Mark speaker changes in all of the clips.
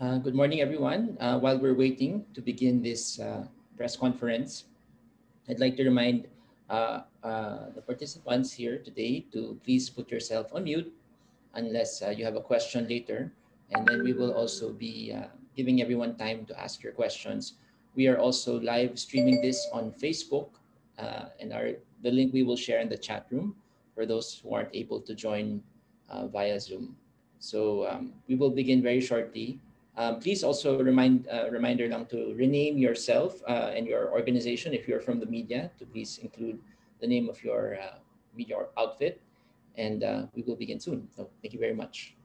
Speaker 1: Good morning, everyone. While we're waiting to begin this press conference, I'd like to remind the participants here today to please put yourself on mute unless you have a question later. And then we will also be giving everyone time to ask your questions. We are also live streaming this on Facebook, and the link we will share in the chat room for those who aren't able to join via Zoom. So we will begin very shortly. Please also reminder lang to rename yourself and your organization if you're from the media, to please include the name of your media outfit, and we will begin soon. So thank you very much.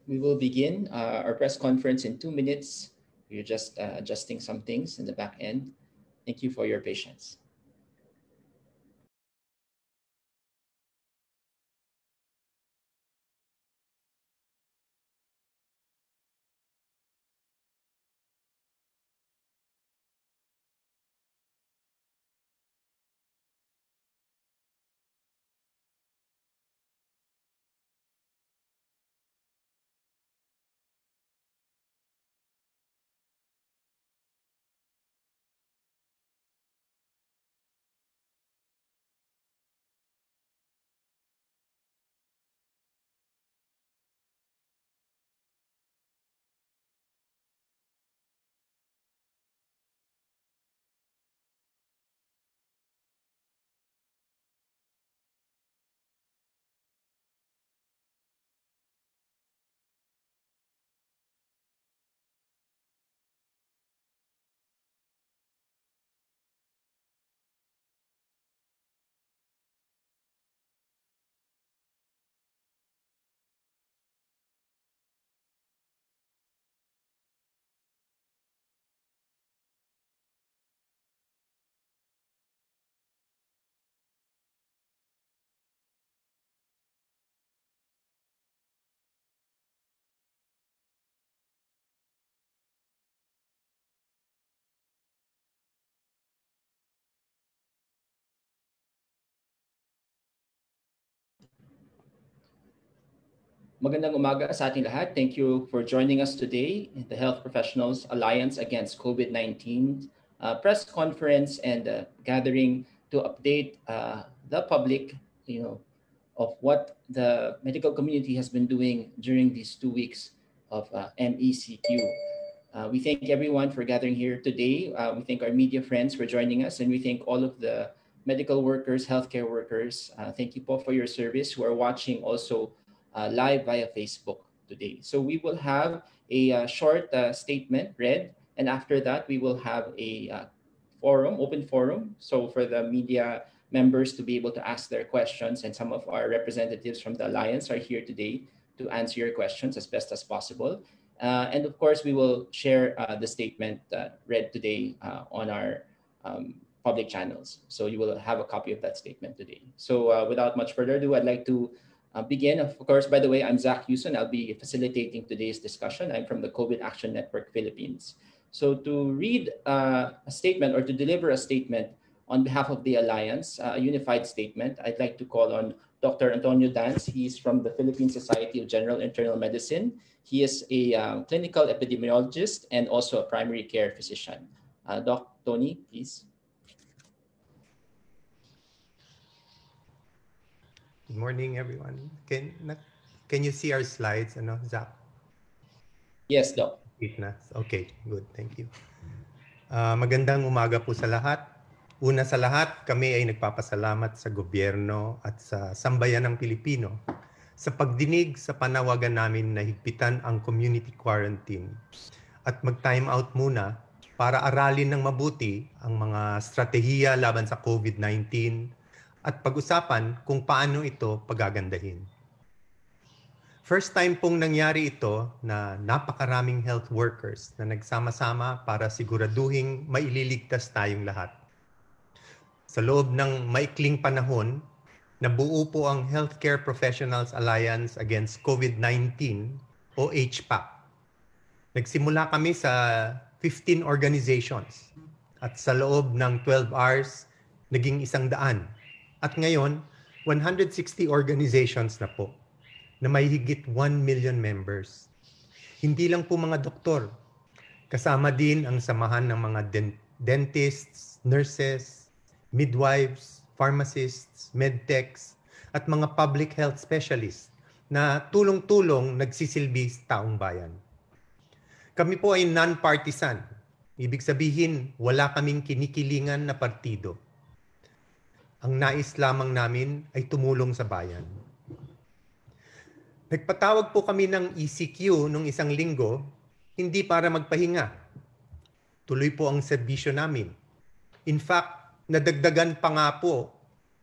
Speaker 1: We will begin our press conference in 2 minutes. We're just adjusting some things in the back end. Thank you for your patience. Magandang umaga sa ating lahat. Thank you for joining us today in the Health Professionals Alliance Against COVID-19 press conference and gathering to update the public, of what the medical community has been doing during these 2 weeks of MECQ. We thank everyone for gathering here today. We thank our media friends for joining us, and we thank all of the medical workers, healthcare workers. Thank you po for your service who are watching also live via Facebook today. So we will have a short statement read, and after that we will have a open forum. So for the media members to be able to ask their questions, and some of our representatives from the Alliance are here today to answer your questions as best as possible. And of course, we will share the statement read today on our public channels. So you will have a copy of that statement today. So without much further ado, I'd like to begin. Of course, by the way, I'm Zach Houston. I'll be facilitating today's discussion. I'm from the COVID Action Network Philippines. So to read a statement or to deliver a statement on behalf of the Alliance, a unified statement, I'd like to call on Dr. Antonio Danz. He's from the Philippine Society of General Internal Medicine. He is a clinical epidemiologist and also a primary care physician. Doc Tony, please.
Speaker 2: Good morning, everyone. Can you see our slides, Zach?
Speaker 1: Yes, Doc.
Speaker 2: Okay, good. Thank you. Magandang umaga po sa lahat. Una sa lahat, kami ay nagpapasalamat sa gobyerno at sa sambayanang Pilipino sa pagdinig sa panawagan namin na higpitan ang community quarantine at mag-time out muna para aralin ng mabuti ang mga strategiya laban sa COVID-19 at pag-usapan kung paano ito pagagandahin. First time pong nangyari ito na napakaraming health workers na nagsama-sama para siguraduhing maililigtas tayong lahat. Sa loob ng maikling panahon, nabuo po ang Healthcare Professionals Alliance Against COVID-19 o HPAC. Nagsimula kami sa 15 organizations at sa loob ng 12 hours, naging 100. At ngayon, 160 organizations na po na may higit 1 million members. Hindi lang po mga doktor. Kasama din ang samahan ng mga dentists, nurses, midwives, pharmacists, medtechs, at mga public health specialists na tulong-tulong nagsisilbi sa taong bayan. Kami po ay non-partisan. Ibig sabihin, wala kaming kinikilingan na partido. Ang nais lamang namin ay tumulong sa bayan. Nagpatawag po kami ng ECQ nung isang linggo, hindi para magpahinga. Tuloy po ang serbisyo namin. In fact, nadagdagan pa nga po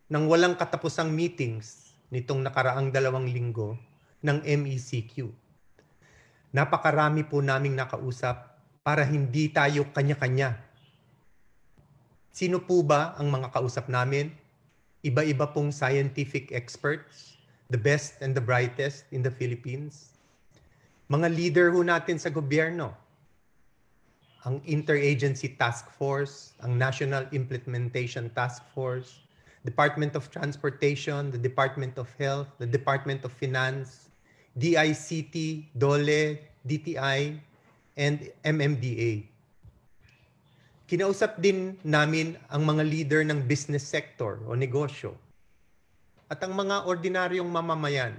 Speaker 2: ng walang katapusang meetings nitong nakaraang 2 linggo ng MECQ. Napakarami po naming nakausap para hindi tayo kanya-kanya. Sino po ba ang mga kausap namin? Iba-iba pong scientific experts, the best and the brightest in the Philippines. Mga leader ho natin sa gobyerno, ang Interagency Task Force, ang National Implementation Task Force, Department of Transportation, the Department of Health, the Department of Finance, DICT, DOLE, DTI, and MMDA. Kinausap din namin ang mga leader ng business sector o negosyo at ang mga ordinaryong mamamayan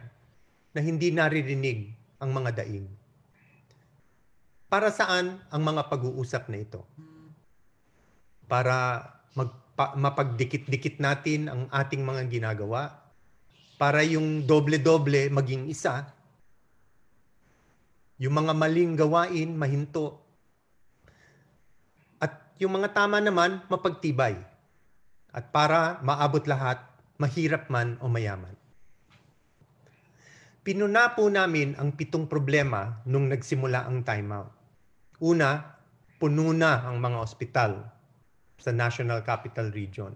Speaker 2: na hindi naririnig ang mga daing. Para saan ang mga pag-uusap na ito? Para mapagdikit-dikit natin ang ating mga ginagawa, para yung doble-doble maging isa, yung mga maling gawain mahinto, yung mga tama naman, mapagtibay. At para maabot lahat, mahirap man o mayaman. Pinuna po namin ang 7 problema nung nagsimula ang timeout. Una, puno na ang mga ospital sa National Capital Region.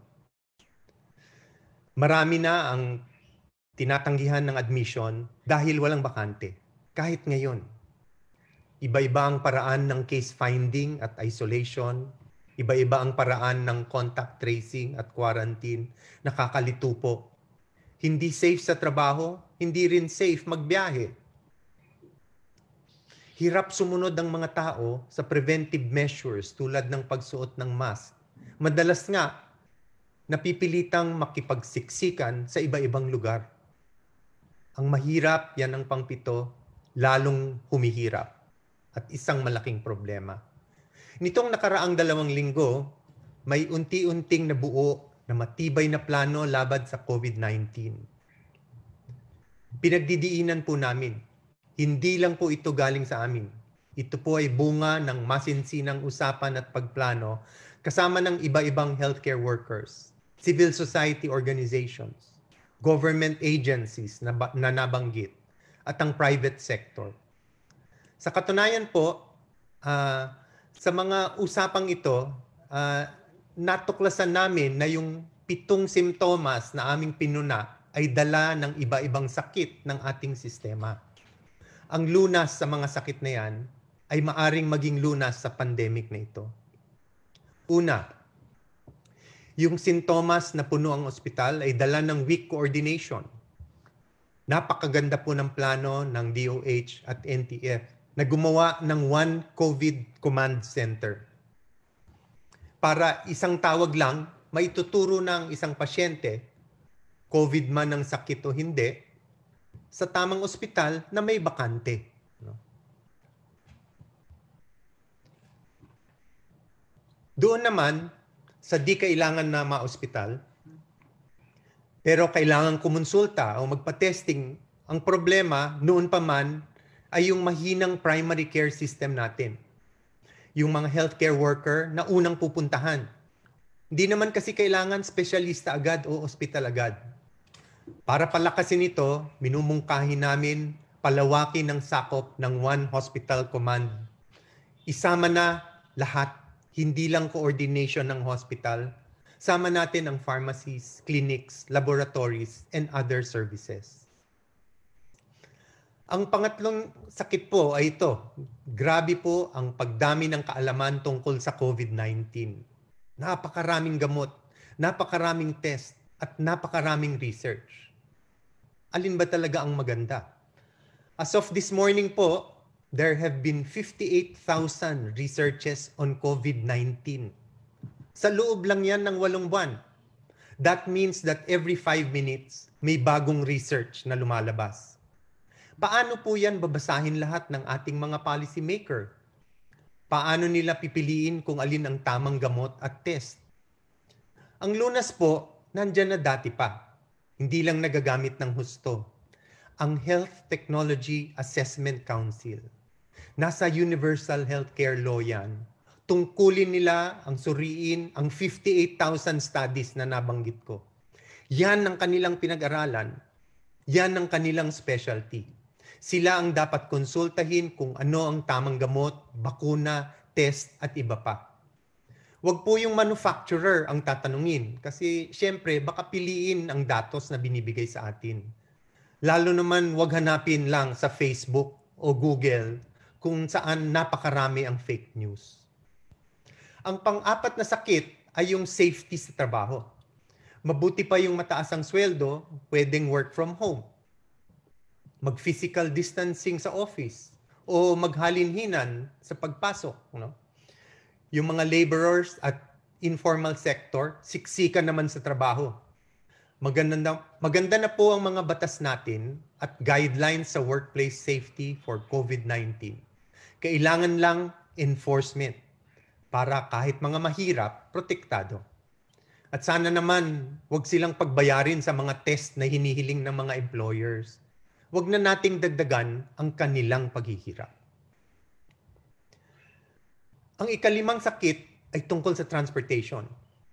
Speaker 2: Marami na ang tinatanggihan ng admission dahil walang bakante, kahit ngayon. Iba-iba ang paraan ng case finding at isolation. Iba-iba ang paraan ng contact tracing at quarantine. Nakakalito po. Hindi safe sa trabaho, hindi rin safe magbiyahe. Hirap sumunod ang mga tao sa preventive measures tulad ng pagsuot ng mask. Madalas nga, napipilitang makipagsiksikan sa iba-ibang lugar. Ang mahirap, yan ang pangpito, lalong humihirap at isang malaking problema. Nitong nakaraang 2 linggo, may unti-unting nabuo na matibay na plano laban sa COVID-19. Pinagdidiinan po namin, hindi lang po ito galing sa amin. Ito po ay bunga ng masinsinang usapan at pagplano kasama ng iba-ibang healthcare workers, civil society organizations, government agencies na nabanggit, at ang private sector. Sa katunayan po, sa mga usapang ito, natuklasan namin na yung 7 simptomas na aming pinuna ay dala ng iba-ibang sakit ng ating sistema. Ang lunas sa mga sakit na yan ay maaring maging lunas sa pandemic na ito. Una, yung sintomas na puno ang ospital ay dala ng weak coordination. Napakaganda po ng plano ng DOH at NTF na gumawa ng One COVID Command Center. Para isang tawag lang, maituturo ng isang pasyente, COVID man ang sakit o hindi, sa tamang ospital na may bakante. Doon naman, sa di kailangan na ma-ospital, pero kailangan kumonsulta o magpa-testing, ang problema noon pa man ay yung mahinang primary care system natin. Yung mga healthcare worker na unang pupuntahan. Hindi naman kasi kailangan spesyalista agad o ospital agad. Para palakasin ito, minumungkahi namin palawakin ng sakop ng One Hospital Command. Isama na lahat, hindi lang coordination ng hospital. Sama natin ang pharmacies, clinics, laboratories, and other services. Ang pangatlong sakit po ay ito. Grabe po ang pagdami ng kaalaman tungkol sa COVID-19. Napakaraming gamot, napakaraming test, at napakaraming research. Alin ba talaga ang maganda? As of this morning po, there have been 58,000 researches on COVID-19. Sa loob lang yan ng 8 buwan. That means that every 5 minutes, may bagong research na lumalabas. Paano po yan babasahin lahat ng ating mga policy maker? Paano nila pipiliin kung alin ang tamang gamot at test? Ang lunas po, nandyan na dati pa. Hindi lang nagagamit ng husto. Ang Health Technology Assessment Council. Nasa Universal Healthcare Law yan. Tungkulin nila ang suriin ang 58,000 studies na nabanggit ko. Yan ang kanilang pinag-aralan. Yan ang kanilang specialty. Sila ang dapat konsultahin kung ano ang tamang gamot, bakuna, test at iba pa. Huwag po yung manufacturer ang tatanungin kasi syempre baka piliin ang datos na binibigay sa atin. Lalo naman huwag hanapin lang sa Facebook o Google kung saan napakarami ang fake news. Ang pang-apat na sakit ay yung safety sa trabaho. Mabuti pa yung mataas ang sweldo, pwedeng work from home. Mag-physical distancing sa office o maghalinhinan sa pagpasok. No? Yung mga laborers at informal sector, siksikan naman sa trabaho. Maganda na po ang mga batas natin at guidelines sa workplace safety for COVID-19. Kailangan lang enforcement para kahit mga mahirap, protektado. At sana naman, wag silang pagbayarin sa mga test na hinihiling ng mga employers. Wag na nating dagdagan ang kanilang paghihirap. Ang ikalimang sakit ay tungkol sa transportation.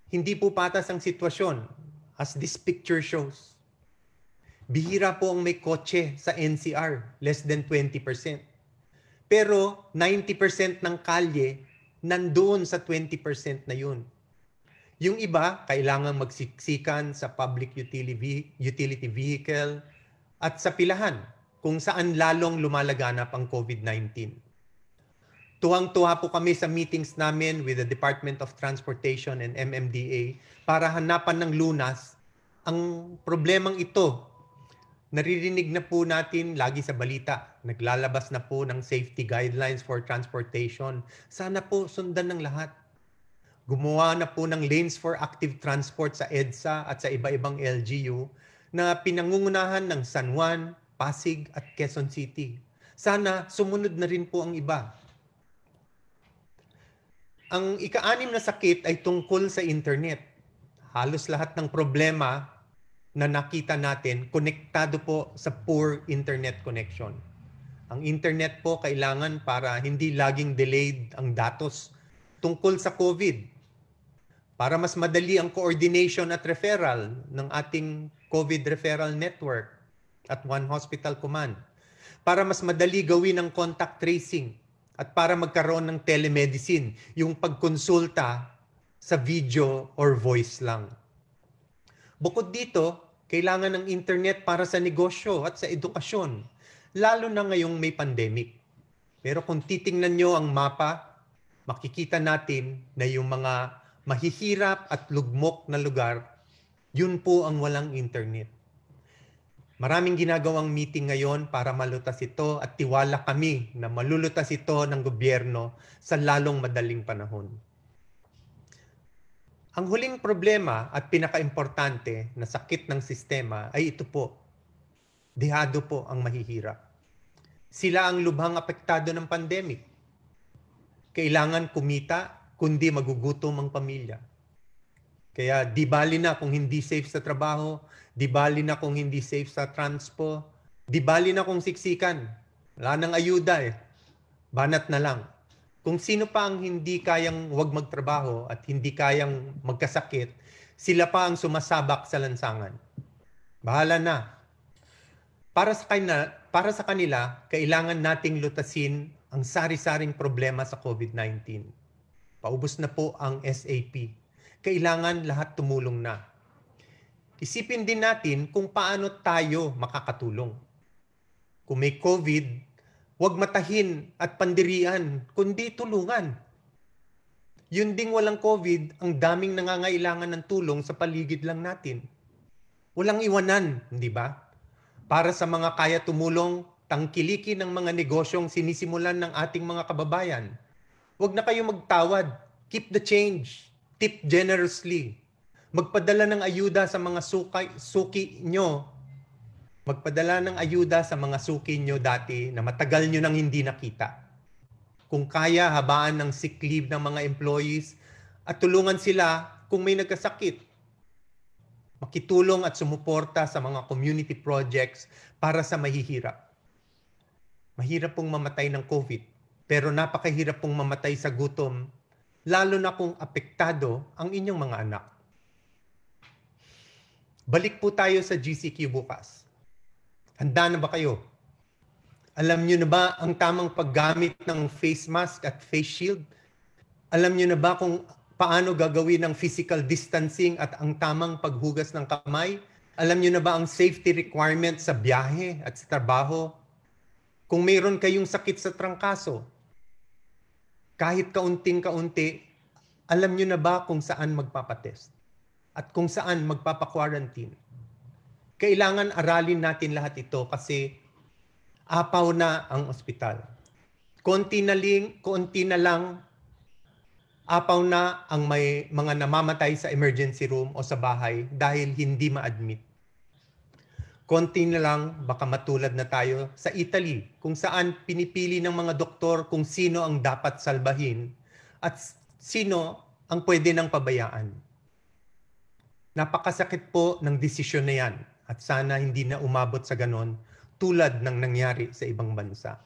Speaker 2: Hindi po patas ang sitwasyon as this picture shows. Bihira po ang may kotse sa NCR, less than 20%. Pero 90% ng kalye nandoon sa 20% na yun. Yung iba, kailangan magsiksikan sa public utility vehicle at sa pilahan kung saan lalong lumalaganap ang COVID-19. Tuwang-tuwa po kami sa meetings namin with the Department of Transportation and MMDA para hanapan ng lunas ang problemang ito Naririnig na po natin lagi sa balita, naglalabas na po ng safety guidelines for transportation. Sana po sundan ng lahat. Gumawa na po ng lanes for active transport sa EDSA at sa iba-ibang LGU na pinangungunahan ng San Juan, Pasig at Quezon City. Sana sumunod na rin po ang iba. Ang ika-anim na sakit ay tungkol sa internet. Halos lahat ng problema na nakita natin, konektado po sa poor internet connection. Ang internet po kailangan para hindi laging delayed ang datos tungkol sa COVID. Para mas madali ang coordination at referral ng ating COVID referral network at One Hospital Command. Para mas madali gawin ang contact tracing at para magkaroon ng telemedicine, yung pagkonsulta sa video or voice lang. Bukod dito, kailangan ng internet para sa negosyo at sa edukasyon, lalo na ngayong may pandemic. Pero kung titingnan nyo ang mapa, makikita natin na yung mga mahihirap at lugmok na lugar, yun po ang walang internet. Maraming ginagawang meeting ngayon para malutas ito at tiwala kami na malulutas ito ng gobyerno sa lalong madaling panahon. Ang huling problema at pinakaimportante na sakit ng sistema ay ito po. Dehado po ang mahihirap. Sila ang lubhang apektado ng pandemic. Kailangan kumita, kundi magugutom ang pamilya. Kaya di bali na kung hindi safe sa trabaho, di bali na kung hindi safe sa transpo, di bali na kung siksikan. Wala nang ayuda eh. Banat na lang. Kung sino pa ang hindi kayang wag magtrabaho at hindi kayang magkasakit, sila pa ang sumasabak sa lansangan. Bahala na. Para sa kanila, kailangan nating lutasin ang sari-saring problema sa COVID-19. Paubos na po ang SAP. Kailangan lahat tumulong na. Isipin din natin kung paano tayo makakatulong. Kung may COVID, huwag matahin at pandirian, kundi tulungan. Yun ding walang COVID, ang daming nangangailangan ng tulong sa paligid lang natin. Walang iwanan, di ba? Para sa mga kaya tumulong, tangkilikin ng mga negosyong sinisimulan ng ating mga kababayan. Huwag na kayo magtawad. Keep the change. Tip generously. Magpadala ng ayuda sa mga suki nyo. Magpadala ng ayuda sa mga suki nyo dati na matagal nyo nang hindi nakita. Kung kaya, habaan ng sick leave ng mga employees at tulungan sila kung may nagkasakit. Makitulong at sumuporta sa mga community projects para sa mahihirap. Mahirap pong mamatay ng COVID, pero napakahirap pong mamatay sa gutom, lalo na kung apektado ang inyong mga anak. Balik po tayo sa GCQ bukas. Handa na ba kayo? Alam niyo na ba ang tamang paggamit ng face mask at face shield? Alam niyo na ba kung paano gagawin ang physical distancing at ang tamang paghugas ng kamay? Alam niyo na ba ang safety requirements sa biyahe at sa trabaho? Kung mayroon kayong sakit sa trangkaso, kahit kaunting-kaunti, alam niyo na ba kung saan magpapatest? At kung saan magpapa-quarantine? Kailangan aralin natin lahat ito kasi apaw na ang ospital. Konti na lang apaw na ang may mga namamatay sa emergency room o sa bahay dahil hindi ma-admit. Konti na lang baka matulad na tayo sa Italy kung saan pinipili ng mga doktor kung sino ang dapat salbahin at sino ang pwede nang pabayaan. Napakasakit po ng desisyon na yan at sana hindi na umabot sa ganon tulad ng nangyari sa ibang bansa.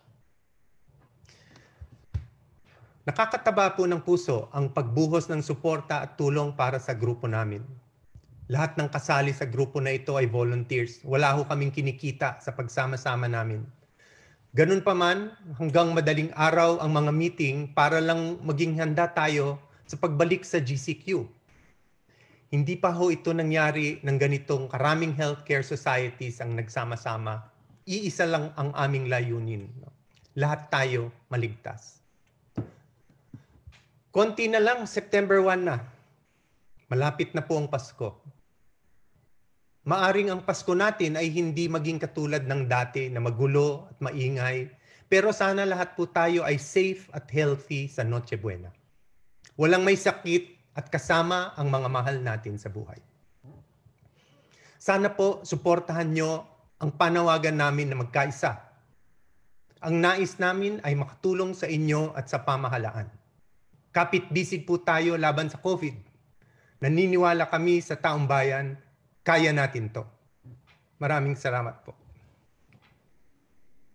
Speaker 2: Nakakataba po ng puso ang pagbuhos ng suporta at tulong para sa grupo namin. Lahat ng kasali sa grupo na ito ay volunteers. Wala ho kaming kinikita sa pagsama-sama namin. Ganun pa man, hanggang madaling araw ang mga meeting para lang maging handa tayo sa pagbalik sa GCQ. Hindi pa ho ito nangyari ng ganitong karaming healthcare societies ang nagsama-sama. Iisa lang ang aming layunin. Lahat tayo maligtas. Konti na lang, September 1 na. Malapit na po ang Pasko. Maaring ang Pasko natin ay hindi maging katulad ng dati na magulo at maingay, pero sana lahat po tayo ay safe at healthy sa Noche Buena. Walang may sakit at kasama ang mga mahal natin sa buhay. Sana po suportahan nyo ang panawagan namin na magkaisa. Ang nais namin ay makatulong sa inyo at sa pamahalaan. Kapit-bisig po tayo laban sa COVID. Naniniwala kami sa taong bayan, kaya natin to. Maraming salamat po.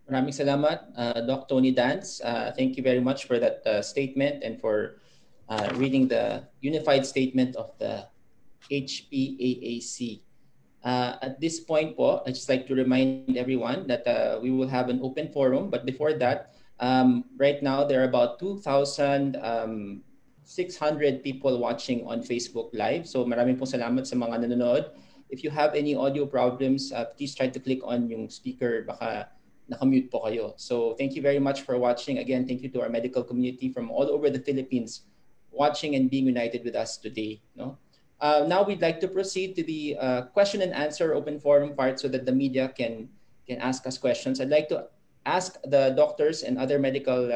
Speaker 1: Maraming salamat, Doc Tony Dance. Thank you very much for that statement and for reading the unified statement of the HPAAC. At this point po, I'd just like to remind everyone that we will have an open forum. But before that, right now there are about 2,600 people watching on Facebook Live. So maraming pong salamat sa mga nanonood. If you have any audio problems, please try to click on yung speaker. Baka nakamute po kayo. So thank you very much for watching. Again, thank you to our medical community from all over the Philippines watching and being united with us today. No? Now we'd like to proceed to the question and answer open forum part so that the media can ask us questions. I'd like to ask the doctors and other medical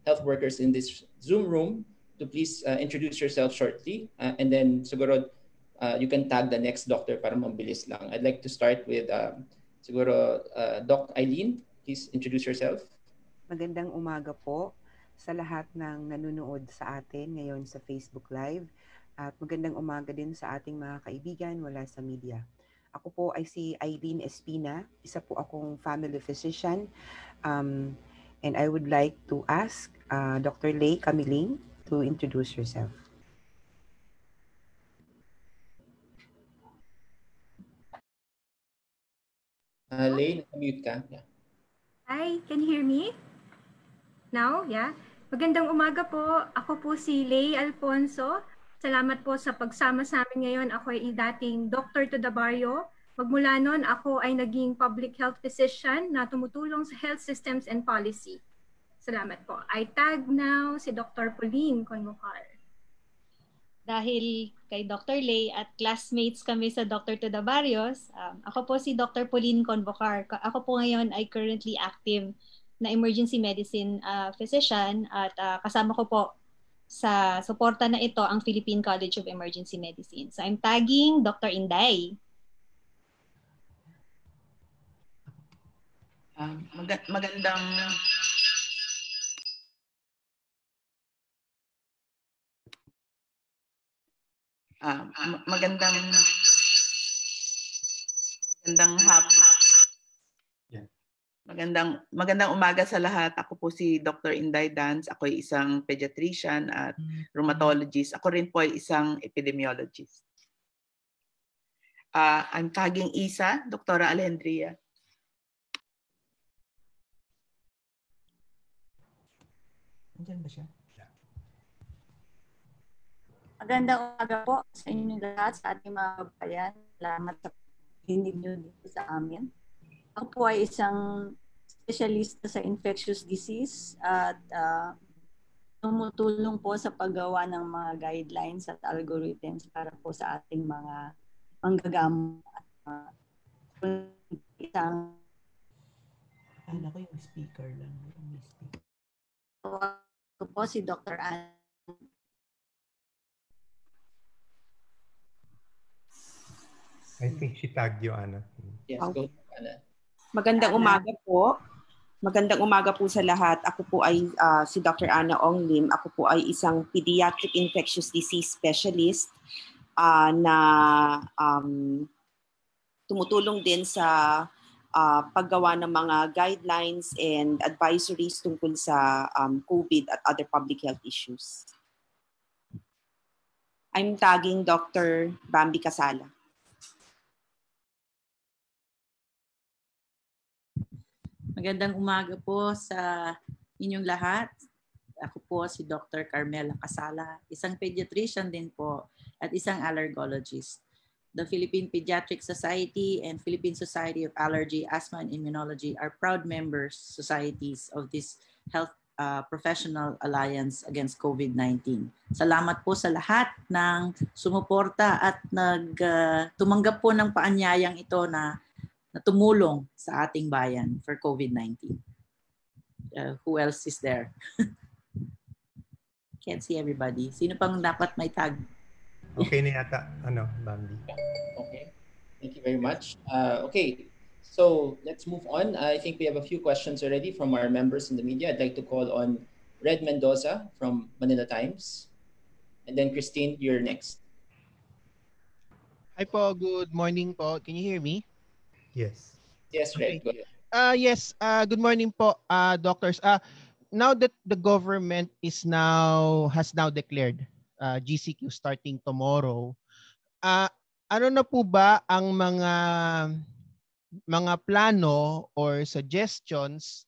Speaker 1: health workers in this Zoom room to please introduce yourself shortly. And then siguro you can tag the next doctor para mabilis lang. I'd like to start with siguro Doc Eileen. Please introduce yourself.
Speaker 3: Magandang umaga po sa lahat ng nanonood sa atin ngayon sa Facebook Live. At magandang umaga din sa ating mga kaibigan wala sa media. Ako po ay si Eileen Espina. Isa po akong family physician. And I would like to ask Dr. Lay Camiling to introduce herself.
Speaker 1: Lay, mute ka. Yeah.
Speaker 4: Hi, can you hear me? Now, yeah. Magandang umaga po. Ako po si Lay Alfonso. Salamat po sa pagsama sa amin ngayon. Ako ay dating Doctor to the Barrio. Magmula noon, ako ay naging public health physician na tumutulong sa health systems and policy. Salamat po. I tag now si Dr. Pauline Convocar.
Speaker 5: Dahil kay Dr. Lay at classmates kami sa Dr. to the Barrios, ako po si Dr. Pauline Convocar. Ako po ngayon ay currently active na emergency medicine physician at kasama ko po sa suporta na ito ang Philippine College of Emergency Medicine. So I'm tagging Dr. Inday.
Speaker 6: Magandang magandang umaga sa lahat. Ako po si Dr. Inday Dance. Ako ay isang pediatrician at rheumatologist. Ako rin po ay isang epidemiologist. I'm tagging Isa, Dr. Alejandria.
Speaker 7: Andiyan ba siya?
Speaker 8: Magandang umaga po sa inyo lahat, sa ating mga kabayan. Salamat sa pagdinig nyo dito sa amin. Ako po ay isang specialista sa infectious disease at tumutulong po sa paggawa ng mga guidelines at algorithms para po sa ating mga manggagamot. Isang
Speaker 7: Akala ko yung speaker lang. Yung speaker.
Speaker 8: Ako po si Dr. Anne.
Speaker 2: I think she tagged you, Ana.
Speaker 1: Yes, go, Ana.
Speaker 3: Magandang umaga po. Magandang umaga po sa lahat. Ako po ay si Dr. Ana Ong Lim. Ako po ay isang pediatric infectious disease specialist na tumutulong din sa paggawa ng mga guidelines and advisories tungkol sa COVID at other public health issues. I'm tagging Dr. Bambi Casala.
Speaker 6: Magandang umaga po sa inyong lahat. Ako po si Dr. Carmela Casala, isang pediatrician din po at isang allergologist. The Philippine Pediatric Society and Philippine Society of Allergy, Asthma and Immunology are proud members societies of this health Professional Alliance Against COVID-19. Salamat po sa lahat ng sumuporta at tumanggap po ng paanyayang ito na tumulong sa ating bayan for COVID-19. Who else is there? Can't see everybody. Sino pang dapat may tag?
Speaker 2: Okay na yata, Bambi.
Speaker 1: Okay. Thank you very much. Okay. So let's move on. I think we have a few questions already from our members in the media. I'd like to call on Red Mendoza from Manila Times. And then Christine, you're next.
Speaker 9: Hi po, good morning po. Can you hear me?
Speaker 2: Yes.
Speaker 1: Yes, Red.
Speaker 9: Okay.
Speaker 1: Go ahead.
Speaker 9: Yes, good morning po, doctors. Now that the government has now declared GCQ starting tomorrow, ano na po ba ang mga plano or suggestions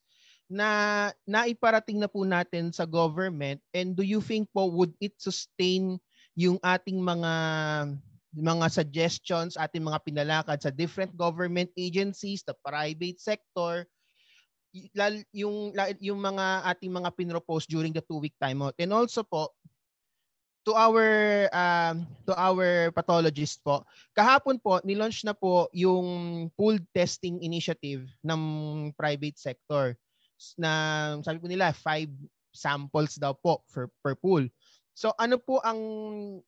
Speaker 9: na naiparating na po natin sa government, and do you think po would it sustain yung ating mga suggestions, ating mga pinalakad sa different government agencies, the private sector, yung mga ating mga pinropose during the 2-week timeout? And also po, to our pathologist po, kahapon po nilaunch na po yung pooled testing initiative ng private sector na sabi po nila 5 samples daw po per pool. So ano po ang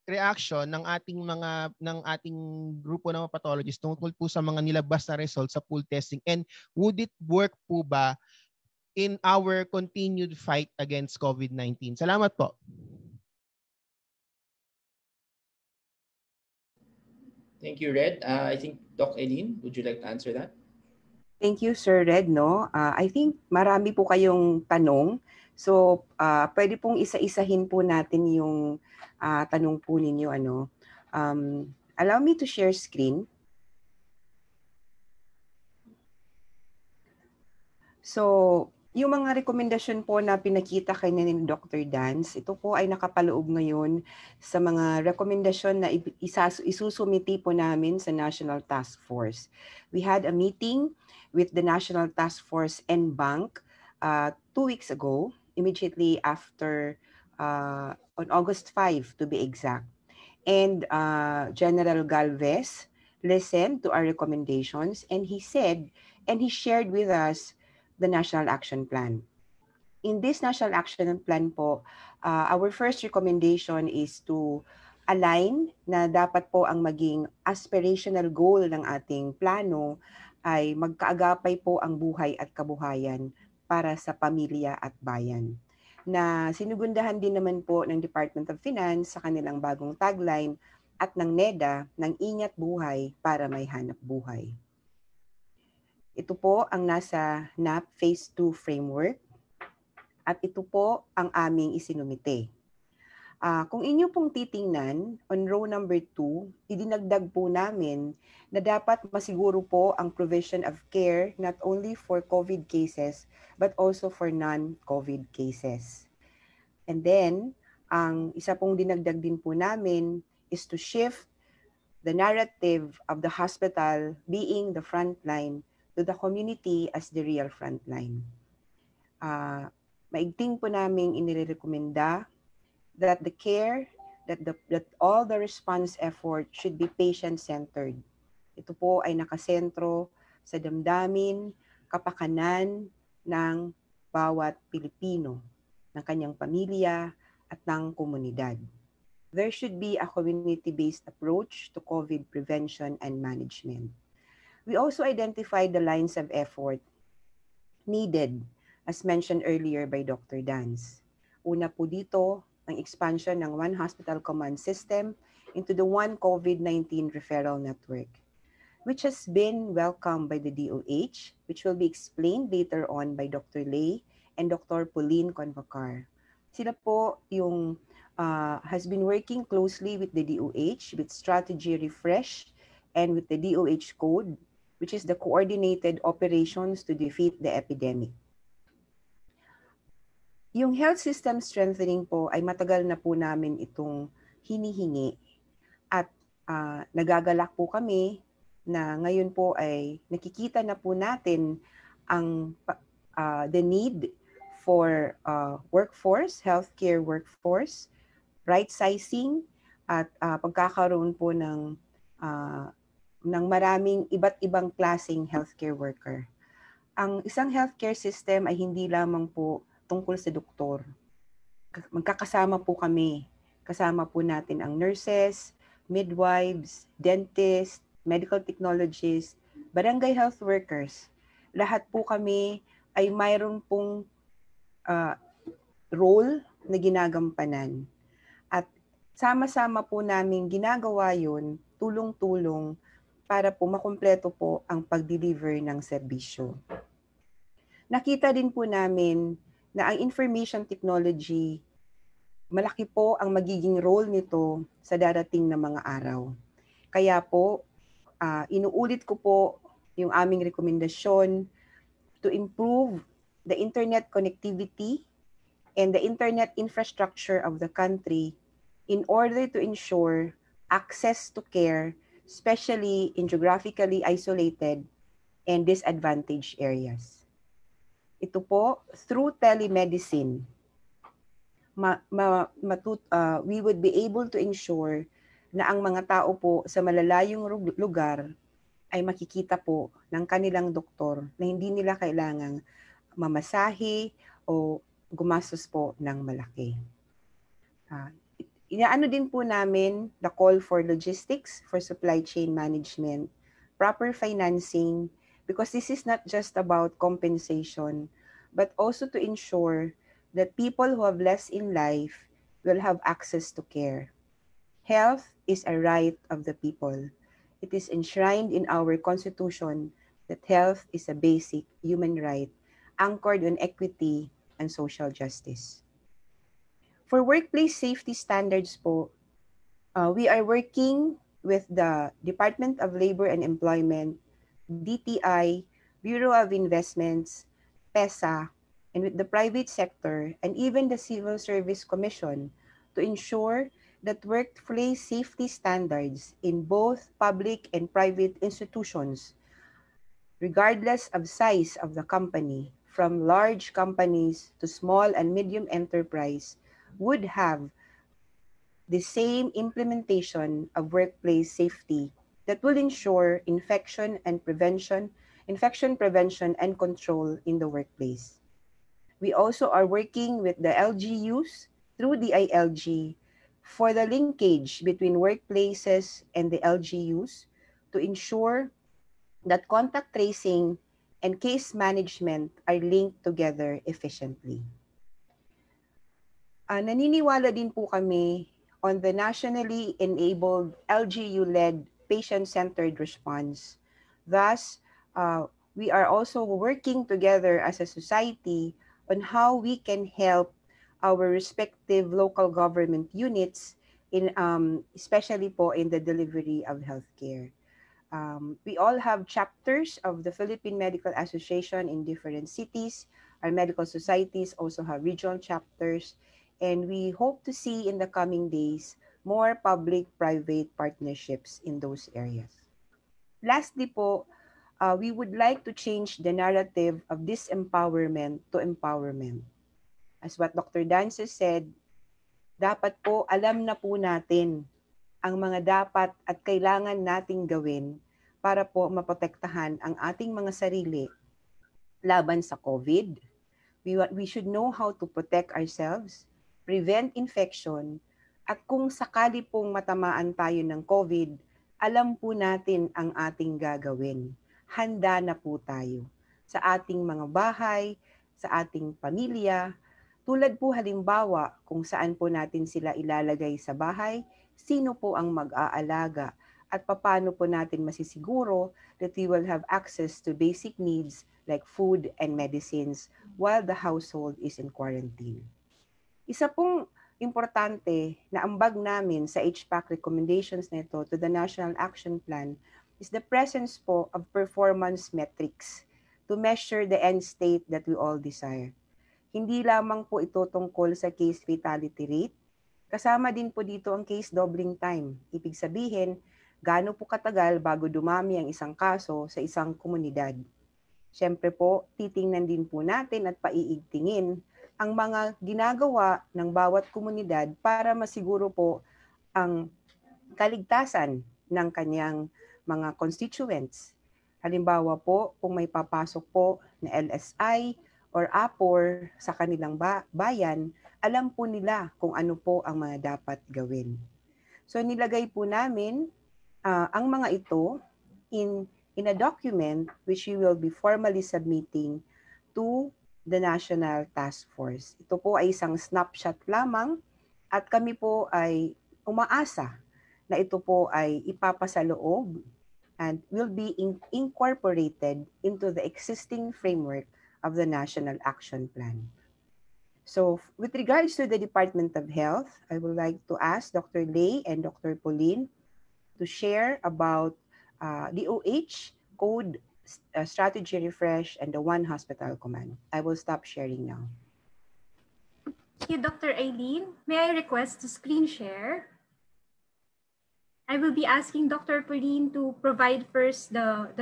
Speaker 9: reaction ng ating grupo ng pathologists tungkol po sa mga nilabas na results sa pool testing, and would it work po ba in our continued fight against COVID-19? Salamat po.
Speaker 1: Thank you, Red. I think Doc Eileen, would you like to answer that?
Speaker 3: Thank you, Sir Red. I think marami po kayong tanong. So, pwede pong isa-isahin po natin yung tanong po ninyo. Allow me to share screen. So, yung mga rekomendasyon po na pinakita kay ni Dr. Dance, ito po ay nakapaloob ngayon sa mga rekomendasyon na isusumiti po namin sa National Task Force. We had a meeting with the National Task Force and Bank 2 weeks ago, immediately after, on August 5 to be exact. And General Galvez listened to our recommendations, and he shared with us the National Action Plan. In this National Action Plan po, our first recommendation is to align na dapat po ang maging aspirational goal ng ating plano ay magkaagapay po ang buhay at kabuhayan para sa pamilya at bayan. Na sinugundahan din naman po ng Department of Finance sa kanilang bagong tagline at ng NEDA ng ingat buhay para may hanap buhay. Ito po ang nasa NAP Phase 2 framework at ito po ang aming isinumite. Kung inyo pong titingnan, on row number 2, idinagdag po namin na dapat masiguro po ang provision of care not only for COVID cases but also for non-COVID cases. And then, ang isa pong dinagdag din po namin is to shift the narrative of the hospital being the front line to the community as the real frontline. Maigting po namin inirekomenda that the care, that all the response effort should be patient-centered. Ito po ay nakasentro sa damdamin, kapakanan ng bawat Pilipino, ng kanyang pamilya at ng komunidad. There should be a community-based approach to COVID prevention and management. We also identified the lines of effort needed, as mentioned earlier by Dr. Dance. Una po dito, ang expansion ng One Hospital Command System into the One COVID-19 Referral Network, which has been welcomed by the DOH, which will be explained later on by Dr. Lay and Dr. Pauline Convocar. Sila po yung has been working closely with the DOH with strategy refresh and with the DOH code, which is the coordinated operations to defeat the epidemic. Yung health system strengthening po ay matagal na po namin itong hinihingi at nagagalak po kami na ngayon po ay nakikita na po natin ang the need for workforce, healthcare workforce, right sizing, at pagkakaroon po ng maraming iba't ibang klaseng healthcare worker. Ang isang healthcare system ay hindi lamang po tungkol sa doktor. Magkakasama po kami. Kasama po natin ang nurses, midwives, dentists, medical technologists, barangay health workers. Lahat po kami ay mayroon pong role na ginagampanan. At sama-sama po namin ginagawa yun, tulong-tulong, para po makumpleto po ang pag-deliver ng serbisyo. Nakita din po namin na ang information technology, malaki po ang magiging role nito sa darating na mga araw. Kaya po, inuulit ko po yung aming rekomendasyon to improve the internet connectivity and the internet infrastructure of the country in order to ensure access to care, especially in geographically isolated and disadvantaged areas. Ito po, through telemedicine, we would be able to ensure na ang mga tao po sa malalayong lugar ay makikita po ng kanilang doktor na hindi nila kailangang mamasahe o gumastos po ng malaki. Inaano din po namin the call for logistics, for supply chain management, proper financing, because this is not just about compensation, but also to ensure that people who have less in life will have access to care. Health is a right of the people. It is enshrined in our Constitution that health is a basic human right anchored on equity and social justice. For workplace safety standards po, we are working with the Department of Labor and Employment, DTI, Bureau of Investments, PESA, and with the private sector and even the Civil Service Commission to ensure that workplace safety standards in both public and private institutions, regardless of size of the company, from large companies to small and medium enterprise, would have the same implementation of workplace safety that will ensure infection prevention and control in the workplace. We also are working with the LGUs through the ILG for the linkage between workplaces and the LGUs to ensure that contact tracing and case management are linked together efficiently. Naniniwala din po kami on the nationally enabled LGU-led patient-centered response. Thus, we are also working together as a society on how we can help our respective local government units, especially po in the delivery of healthcare. We all have chapters of the Philippine Medical Association in different cities. Our medical societies also have regional chapters. And we hope to see in the coming days more public-private partnerships in those areas. Lastly po, we would like to change the narrative of disempowerment to empowerment. As what Dr. Dance said, dapat po alam na po natin ang mga dapat at kailangan nating gawin para po maprotektahan ang ating mga sarili laban sa COVID. We should know how to protect ourselves, prevent infection, at kung sakali pong matamaan tayo ng COVID, alam po natin ang ating gagawin. Handa na po tayo sa ating mga bahay, sa ating pamilya, tulad po halimbawa kung saan po natin sila ilalagay sa bahay, sino po ang mag-aalaga, at paano po natin masisiguro that we will have access to basic needs like food and medicines while the household is in quarantine. Isa pong importante na ambag namin sa HPAC recommendations nito to the National Action Plan is the presence po of performance metrics to measure the end state that we all desire. Hindi lamang po ito tungkol sa case fatality rate, kasama din po dito ang case doubling time. Ibig sabihin, gaano po katagal bago dumami ang isang kaso sa isang komunidad. Siyempre po, titingnan din po natin at paiigtingin ang mga ginagawa ng bawat komunidad para masiguro po ang kaligtasan ng kanyang mga constituents. Halimbawa po, kung may papasok po na LSI or APOR sa kanilang bayan, alam po nila kung ano po ang mga dapat gawin. So nilagay po namin ang mga ito in a document which we will be formally submitting to the National Task Force. Ito po ay isang snapshot lamang at kami po ay umaasa na ito po ay ipapasaloob and will be incorporated into the existing framework of the National Action Plan. So with regards to the Department of Health, I would like to ask Dr. Lay and Dr. Pauline to share about DOH code strategy refresh and the One Hospital Command. I will stop sharing now.
Speaker 4: Thank you, Dr. Eileen. May I request to screen share? I will be asking Dr. Pauline to provide first the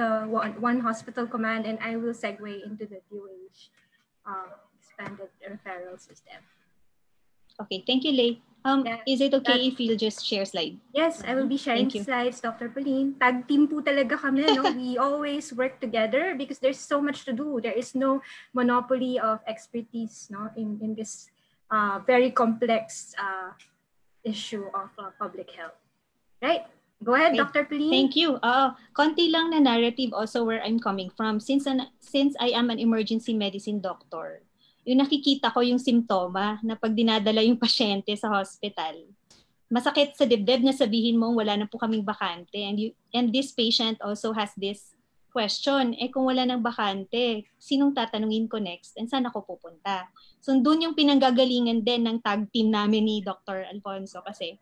Speaker 4: One Hospital Command, and I will segue into the DOH expanded referral system.
Speaker 5: Okay, thank you, Lay. Is it okay if you'll just share slide?
Speaker 4: Yes, I will be sharing slides, Dr. Pauline. Tag team po talaga kami, no? We always work together because there's so much to do. There is no monopoly of expertise, no, in this very complex issue of public health. Right? Go ahead,
Speaker 5: Okay.
Speaker 4: Dr. Pauline.
Speaker 5: Thank you. Konti lang na narrative also where I'm coming from. Since I am an emergency medicine doctor, yung nakikita ko yung simptoma na pag dinadala yung pasyente sa hospital, masakit sa dibdib na sabihin mo wala na po kaming bakante. And this patient also has this question, kung wala nang bakante, sinong tatanungin ko next and saan ako pupunta? So doon yung pinanggagalingan din ng tag team namin ni Dr. Alfonso kasi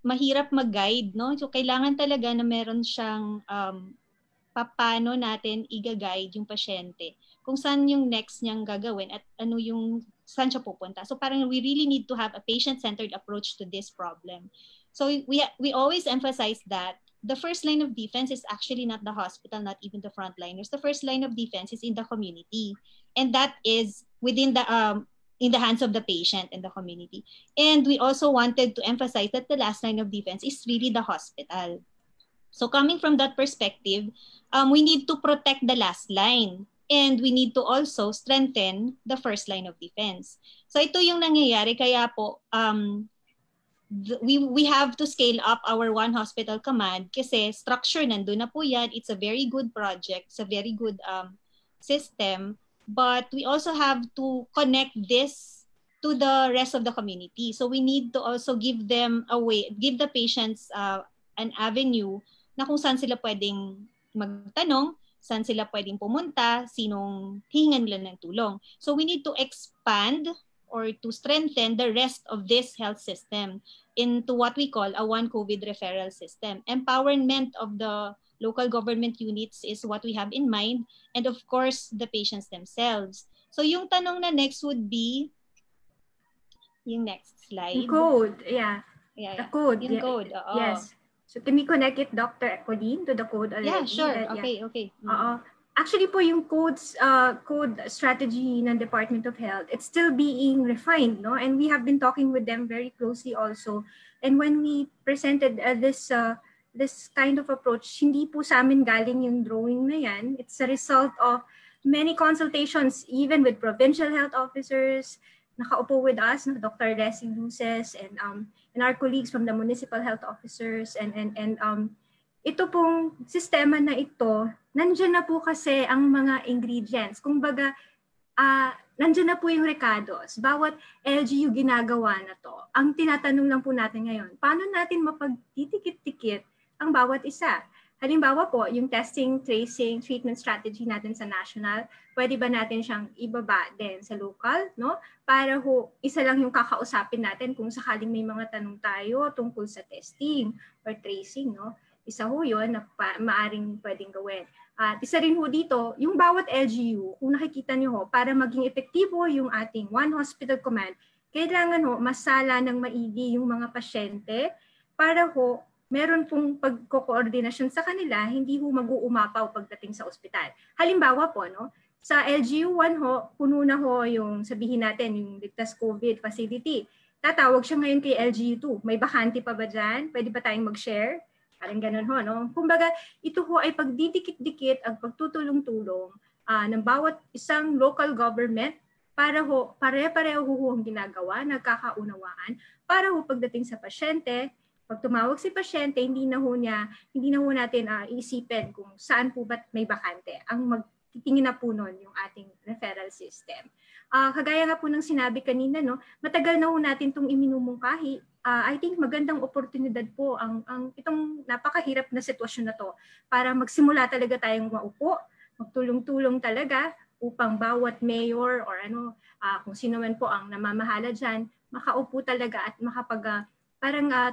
Speaker 5: mahirap mag-guide, no? So kailangan talaga na meron siyang paano natin i-guide yung pasyente kung saan yung next niyang gagawin at ano yung saan siya pupunta. So parang we really need to have a patient-centered approach to this problem. So we always emphasize that the first line of defense is actually not the hospital, not even the frontliners. The first line of defense is in the community, and that is within the in the hands of the patient and the community. And we also wanted to emphasize that the last line of defense is really the hospital. So coming from that perspective, we need to protect the last line and we need to also strengthen the first line of defense. So ito yung nangyayari, kaya po we have to scale up our One Hospital Command kasi structure nandun na po yan. It's a very good project, it's a very good system, but we also have to connect this to the rest of the community. So we need to also give them a way, give the patients an avenue na kung saan sila pwedeng magtanong, saan sila pwedeng pumunta, sinong hihingan nila ng tulong. So we need to expand or to strengthen the rest of this health system into what we call a one COVID referral system. Empowerment of the local government units is what we have in mind, and of course, the patients themselves. So yung tanong na next would be, yung next slide.
Speaker 4: The code, yeah.
Speaker 5: The
Speaker 4: code.
Speaker 5: Yung code, oo.
Speaker 4: Yes. So can we connect it, Dr. Pauline, to the code already?
Speaker 5: Yeah, sure.
Speaker 4: Yeah.
Speaker 5: Okay.
Speaker 4: Actually po yung code strategy ng Department of Health, it's still being refined, no? And we have been talking with them very closely also. And when we presented this kind of approach, hindi po sa amin galing yung drawing na yan. It's a result of many consultations, even with provincial health officers, nakaupo with us, no, Dr. Leslie Luces, and our colleagues from the municipal health officers, and ito pong sistema na ito, nandiyan na po kasi ang mga ingredients. Kumbaga, nandiyan na po yung recados. Bawat LGU ginagawa na to. Ang tinatanong lang po natin ngayon, paano natin mapagtitikit-tikit ang bawat isa? Halimbawa po, yung testing, tracing, treatment strategy natin sa national, pwede ba natin siyang ibaba din sa local, no? Para isa lang yung kakausapin natin kung sakaling may mga tanong tayo tungkol sa testing or tracing, no? Isa yun na maaring pwedeng gawin. At isa rin dito, yung bawat LGU, kung nakikita niyo para maging epektibo yung ating One Hospital Command, kailangan masala ng maigi yung mga pasyente para meron pong pagko-coordination sa kanila, hindi mag-uumapaw pagdating sa ospital. Halimbawa po, no, Sa LGU1 ho, puno na ho yung sabihin natin, yung ligtas COVID facility. Tatawag siya ngayon kay LGU2. May bakante pa ba dyan? Pwede ba tayong mag-share? Parang ganun ho, no? Kumbaga, ito ho ay pagdidikit-dikit ang pagtutulong-tulong ng bawat isang local government para ho, pare-pareho ho ang ginagawa, nagkakaunawaan, para ho pagdating sa pasyente, pag tumawag si pasyente, hindi na ho natin iisipin kung saan po ba may bakante. Ang magtitingin na po nun yung ating referral system. Kagaya nga po ng sinabi kanina, no, matagal na ho natin itong iminumungkahi. I think magandang oportunidad po ang itong napakahirap na sitwasyon na to para magsimula talaga tayong maupo, magtulong-tulong talaga upang bawat mayor or kung sino man po ang namamahala dyan, makaupo talaga at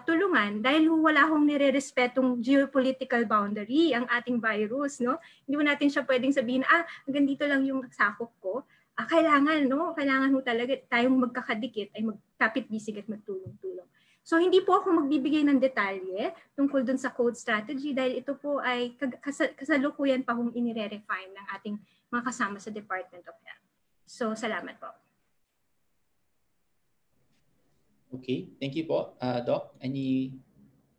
Speaker 4: tulungan dahil wala hong nire-respetong geopolitical boundary ang ating virus, no? Hindi mo natin siya pwedeng sabihin, hanggang dito lang yung sakop ko. Kailangan ho talaga tayong magkakadikit ay magkapit-bisig at magtulong-tulong. So hindi po ako magbibigay ng detalye tungkol dun sa code strategy dahil ito po ay kasalukuyan pa hong inire-refine ng ating mga kasama sa Department of Health. So salamat po.
Speaker 1: Okay, thank you po. Doc, any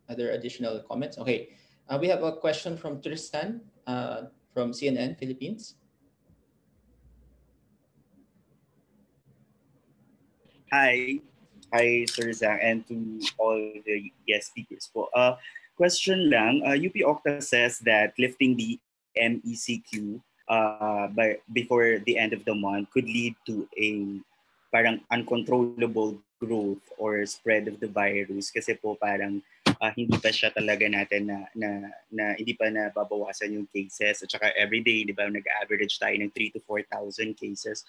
Speaker 1: other additional comments? Okay, we have a question from Tristan from CNN Philippines.
Speaker 10: Hi, Sir Zhang, and to all the guest speakers po. Question lang, UP Octa says that lifting the MECQ before the end of the month could lead to a parang uncontrollable growth or spread of the virus kasi po parang hindi pa siya talaga natin na hindi pa nababawasan yung cases at saka everyday, di ba, nag-average tayo ng 3,000 to 4,000 cases.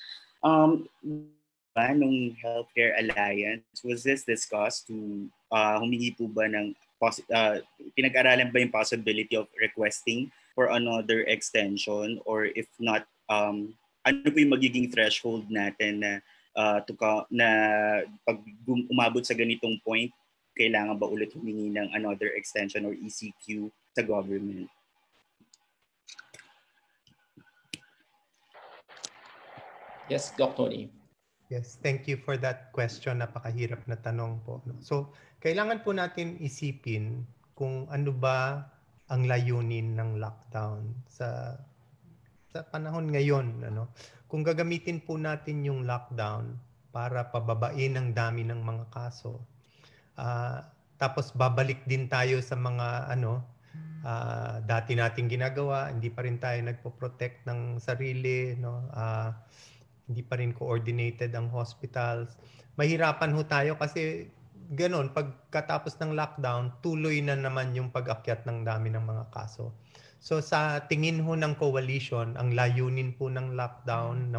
Speaker 10: Nung Healthcare Alliance, was this discussed to humingi po ba ng pinag-aralan ba yung possibility of requesting for another extension, or if not, ano po yung magiging threshold natin na pag umabot sa ganitong point, kailangan ba ulit humingi ng another extension or ECQ sa government?
Speaker 1: Yes, Dr. Tony.
Speaker 2: Yes, thank you for that question. Napakahirap na tanong po. So, kailangan po natin isipin kung ano ba ang layunin ng lockdown sa panahon ngayon. Kung gagamitin po natin yung lockdown para pababain ang dami ng mga kaso, tapos babalik din tayo sa mga dati nating ginagawa, hindi pa rin tayo nagpo-protect ng sarili, hindi pa rin coordinated ang hospitals. Mahirapan ho tayo kasi ganun, pagkatapos ng lockdown, tuloy na naman yung pag-akyat ng dami ng mga kaso. So sa tingin ho ng coalition, ang layunin po ng lockdown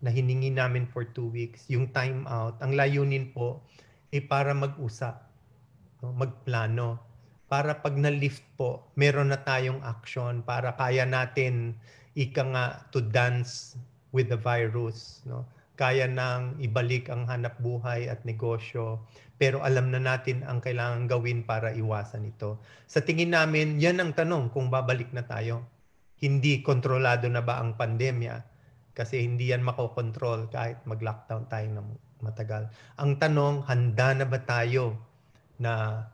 Speaker 2: na hiningi namin for 2 weeks, yung time out, ang layunin po ay para mag-usap, magplano, para pag na-lift po, meron na tayong action para kaya natin to dance with the virus, kaya nang ibalik ang hanap buhay at negosyo, pero alam na natin ang kailangan gawin para iwasan ito. Sa tingin namin, yan ang tanong kung babalik na tayo. Hindi kontrolado na ba ang pandemya? Kasi hindi yan makokontrol kahit mag-lockdown tayo ng matagal. Ang tanong, handa na ba tayo na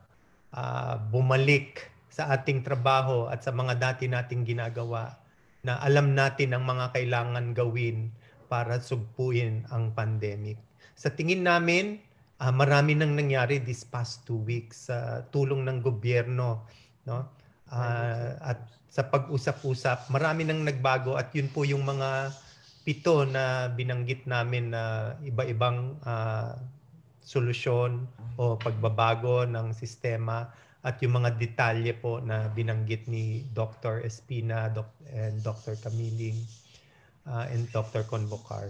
Speaker 2: bumalik sa ating trabaho at sa mga dati nating ginagawa, na alam natin ang mga kailangan gawin para sugpuin ang pandemic. Sa tingin namin, marami nang nangyari this past 2 weeks sa tulong ng gobyerno, at sa pag-usap-usap, marami nang nagbago, at yun po yung mga 7 na binanggit namin na iba-ibang solusyon o pagbabago ng sistema, at yung mga detalye po na binanggit ni Dr. Espina and Dr. Camiling and Dr. Convocar.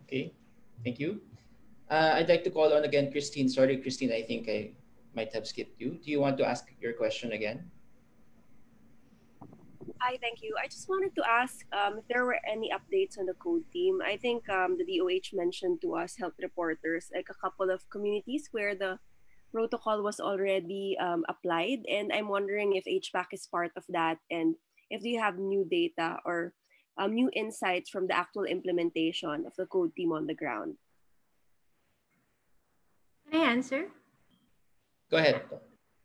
Speaker 1: Okay, thank you. I'd like to call on again Christine. Sorry, Christine, I think I might have skipped you. Do you want to ask your question again?
Speaker 11: Hi, thank you. I just wanted to ask if there were any updates on the code team. I think the DOH mentioned to us, health reporters, like a couple of communities where the protocol was already applied, and I'm wondering if HPAC is part of that, and if you have new data or new insights from the actual implementation of the code team on the ground.
Speaker 4: Can I answer?
Speaker 1: Go ahead.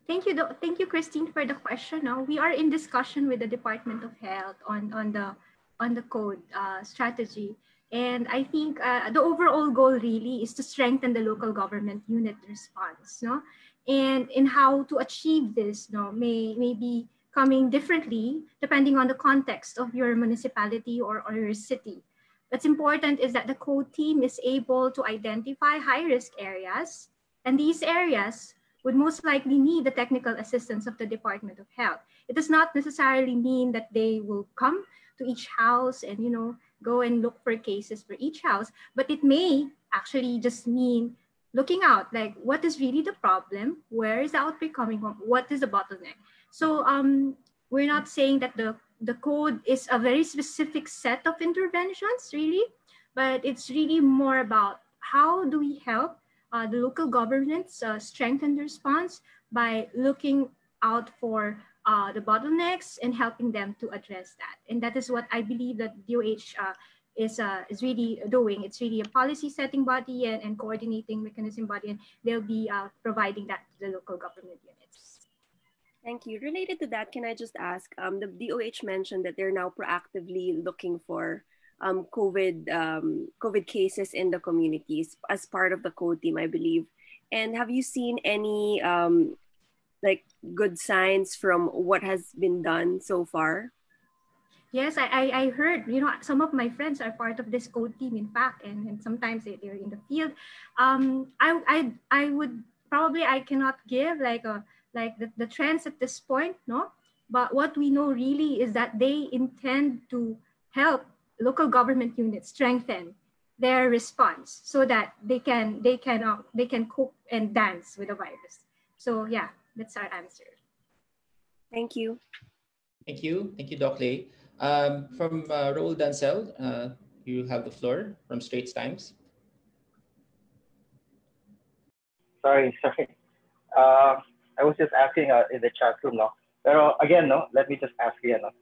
Speaker 4: Thank you, Christine, for the question. No, we are in discussion with the Department of Health on the code strategy, and I think the overall goal really is to strengthen the local government unit response. No, and in how to achieve this, no, may be coming differently depending on the context of your municipality or your city. What's important is that the code team is able to identify high-risk areas, and these areas would most likely need the technical assistance of the Department of Health. It does not necessarily mean that they will come to each house and go and look for cases for each house, but it may actually just mean looking out, like what is really the problem, where is the outbreak coming from, what is the bottleneck. So we're not saying that the code is a very specific set of interventions, really, but it's really more about how do we help the local governments strengthen the response by looking out for the bottlenecks and helping them to address that. And that is what I believe that DOH is really doing. It's really a policy setting body and coordinating mechanism body, and they'll be providing that to the local government units.
Speaker 11: Thank you. Related to that, can I just ask, the DOH mentioned that they're now proactively looking for COVID cases in the communities as part of the code team, I believe. And have you seen any like good signs from what has been done so far?
Speaker 4: Yes, I heard, some of my friends are part of this code team, in fact, and sometimes they're in the field. I would probably, I cannot give the trends at this point, no? But what we know really is that they intend to help local government units strengthen their response so that they can cope and dance with the virus. So yeah, that's our answer.
Speaker 11: Thank you.
Speaker 1: Thank you, Doc Lay. From Raul Dancel, you have the floor from Straits Times.
Speaker 12: Sorry. I was just asking in the chat room, no. Pero again, no. Let me just ask again, no.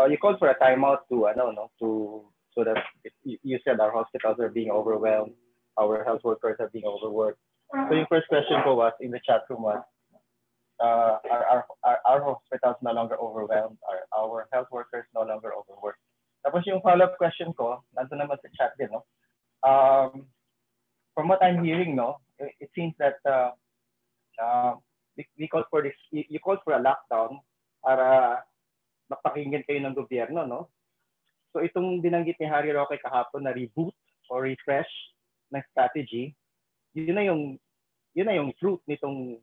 Speaker 12: You called for a timeout so that you said our hospitals are being overwhelmed, our health workers are being overworked. So your first question was in the chat room was, are our hospitals no longer overwhelmed? Are our health workers no longer overworked? Tapos yung follow-up question ko, nandun naman sa chat din, no? From what I'm hearing, no, it seems that we called for this. You called for a lockdown para mapakinggan kayo ng gobyerno, no? So itong binanggit ni Harry Roque kahapon na reboot or refresh ng strategy, yun na yung fruit nitong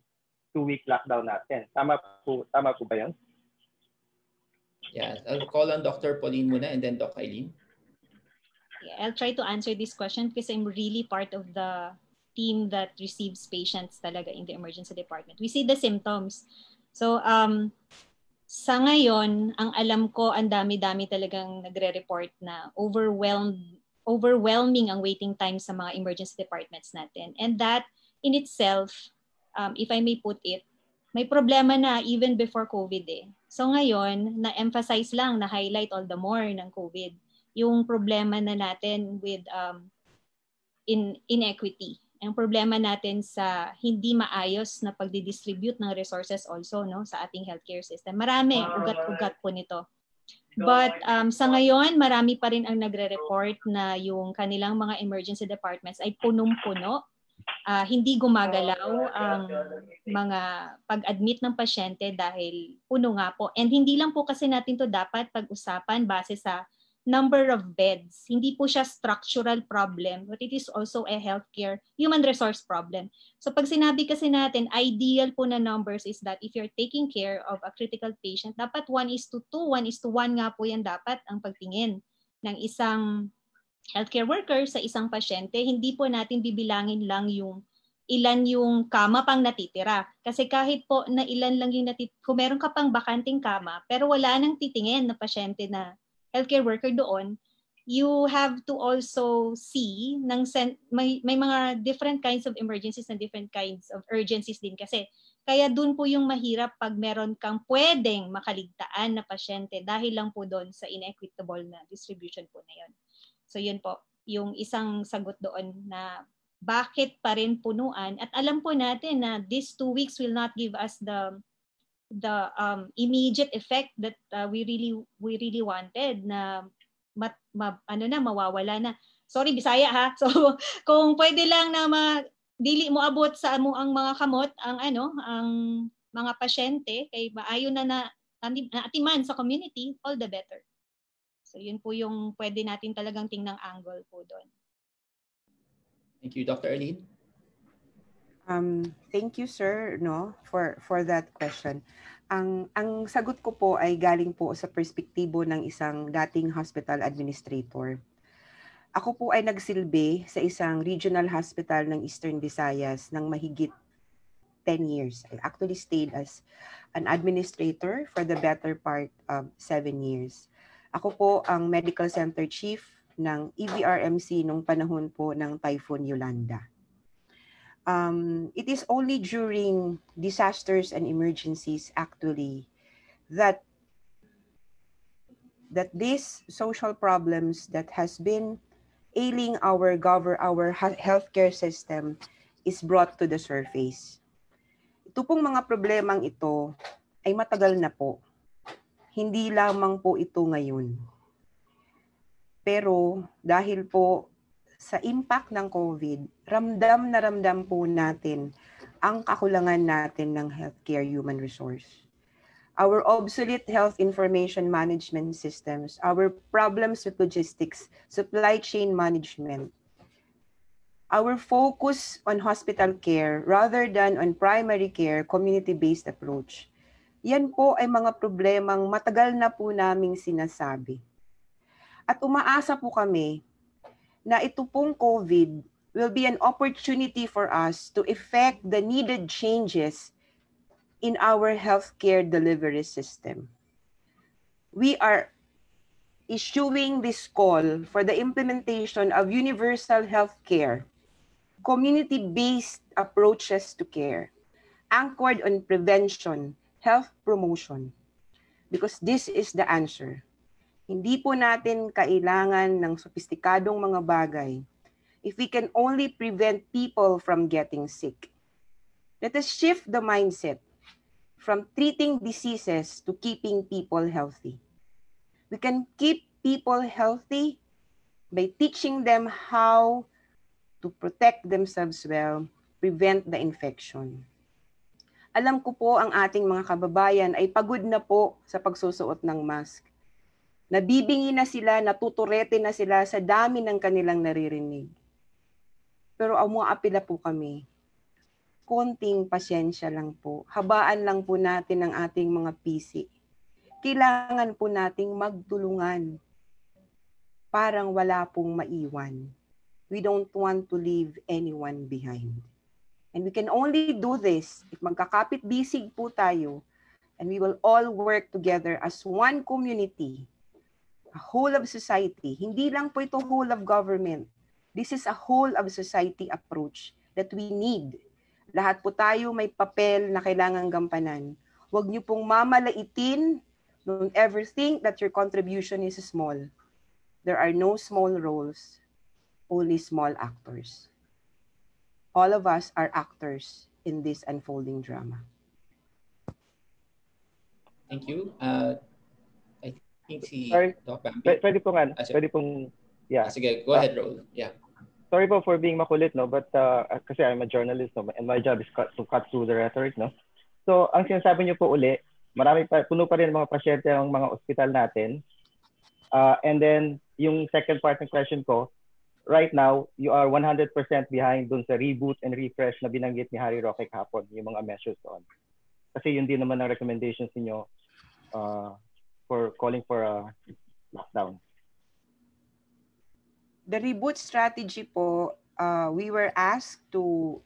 Speaker 12: 2-week lockdown natin. Tama po ba yun?
Speaker 1: Yeah, I'll call on Dr. Pauline muna and then Doc Eileen.
Speaker 5: Yeah, I'll try to answer this question because I'm really part of the team that receives patients talaga in the emergency department. We see the symptoms. So sa ngayon, ang alam ko, ang dami-dami talagang nagre-report na overwhelming ang waiting time sa mga emergency departments natin. And that in itself, if I may put it, may problema na even before COVID eh. So ngayon, na-emphasize lang, na-highlight all the more ng COVID, yung problema na natin with inequity. Ang problema natin sa hindi maayos na pagdidistribute ng resources also, no, sa ating healthcare system. Marami, ugat-ugat po nito. But sa ngayon, marami pa rin ang nagre-report na yung kanilang mga emergency departments ay punong-puno. Hindi gumagalaw ang mga pag-admit ng pasyente dahil puno nga po. And hindi lang po kasi natin to dapat pag-usapan base sa number of beds. Hindi po siya structural problem, but it is also a healthcare human resource problem. So pag sinabi kasi natin, ideal po na numbers is that if you're taking care of a critical patient, dapat 1:2, 1:1 nga po yan dapat ang pagtingin ng isang healthcare worker sa isang pasyente. Hindi po natin bibilangin lang yung ilan yung kama pang natitira. Kasi kahit po na ilan lang yung kung meron ka pang bakanting kama, pero wala nang titingin na pasyente na healthcare worker doon, you have to also see may mga different kinds of emergencies and different kinds of urgencies din kasi. Kaya dun po yung mahirap pag meron kang pwedeng makaligtaan na pasyente dahil lang po doon sa inequitable na distribution po na yun. So yun po, yung isang sagot doon na bakit pa rin punuan. At alam po natin na these 2 weeks will not give us the immediate effect that we really wanted na mawawala na. Sorry, Bisaya ha. So kung pwede lang na dili mo abot sa mo ang mga kamot ang ang mga pasyente kay maayo na atiman sa community, all the better. So yun po yung pwede natin talagang tingnang angle po doon.
Speaker 1: Thank you, Dr. Arlene.
Speaker 3: Thank you, sir, for that question. Ang sagot ko po ay galing po sa perspektibo ng isang dating hospital administrator. Ako po ay nagsilbi sa isang regional hospital ng Eastern Visayas ng mahigit 10 years. I actually stayed as an administrator for the better part of 7 years. Ako po ang medical center chief ng EVRMC nung panahon po ng Typhoon Yolanda. It is only during disasters and emergencies actually that these social problems that has been ailing our healthcare system is brought to the surface. Ito pong mga problemang ito ay matagal na po. Hindi lamang po ito ngayon. Pero dahil po sa impact ng COVID, ramdam na ramdam po natin ang kakulangan natin ng healthcare human resource. Our obsolete health information management systems, our problems with logistics, supply chain management, our focus on hospital care rather than on primary care, community-based approach. Yan po ay mga problemang matagal na po naming sinasabi. At umaasa po kami na ito pong COVID will be an opportunity for us to effect the needed changes in our healthcare delivery system. We are issuing this call for the implementation of universal healthcare, community-based approaches to care, anchored on prevention, health promotion, because this is the answer. Hindi po natin kailangan ng sopistikadong mga bagay if we can only prevent people from getting sick. Let us shift the mindset from treating diseases to keeping people healthy. We can keep people healthy by teaching them how to protect themselves well, prevent the infection. Alam ko po ang ating mga kababayan ay pagod na po sa pagsusuot ng mask. Nabibingi na sila, natuturete na sila sa dami ng kanilang naririnig. Pero umuapila po kami. Konting pasyensya lang po. Habaan lang po natin ang ating mga pisi. Kailangan po nating magtulungan. Parang wala pong maiwan. We don't want to leave anyone behind. And we can only do this if magkakapit-bisig po tayo and we will all work together as one community, a whole of society. Hindi lang po ito whole of government. This is a whole of society approach that we need. Lahat po tayo may papel na kailangang gampanan. Huwag niyo pong mamalaitin. Don't ever think that your contribution is small. There are no small roles, only small actors. All of us are actors in this unfolding drama.
Speaker 1: Thank you. I think si
Speaker 12: Sorry,
Speaker 1: Doc Bambi.
Speaker 12: pwede pong, yeah.
Speaker 1: Sige, go ahead, Raul. Yeah.
Speaker 12: Sorry po for being makulit, no? But kasi I'm a journalist, no? And my job is to cut through the rhetoric, no? So, ang sinasabi niyo po uli, puno pa rin mga pasyente ng mga ospital natin. And then, yung second part ng question ko, right now, you are 100% behind dun sa reboot and refresh na binanggit ni Harry Roque kahapon, yung mga measures doon. Kasi yun din naman ang recommendations niyo for calling for a lockdown.
Speaker 3: The reboot strategy po, we were asked to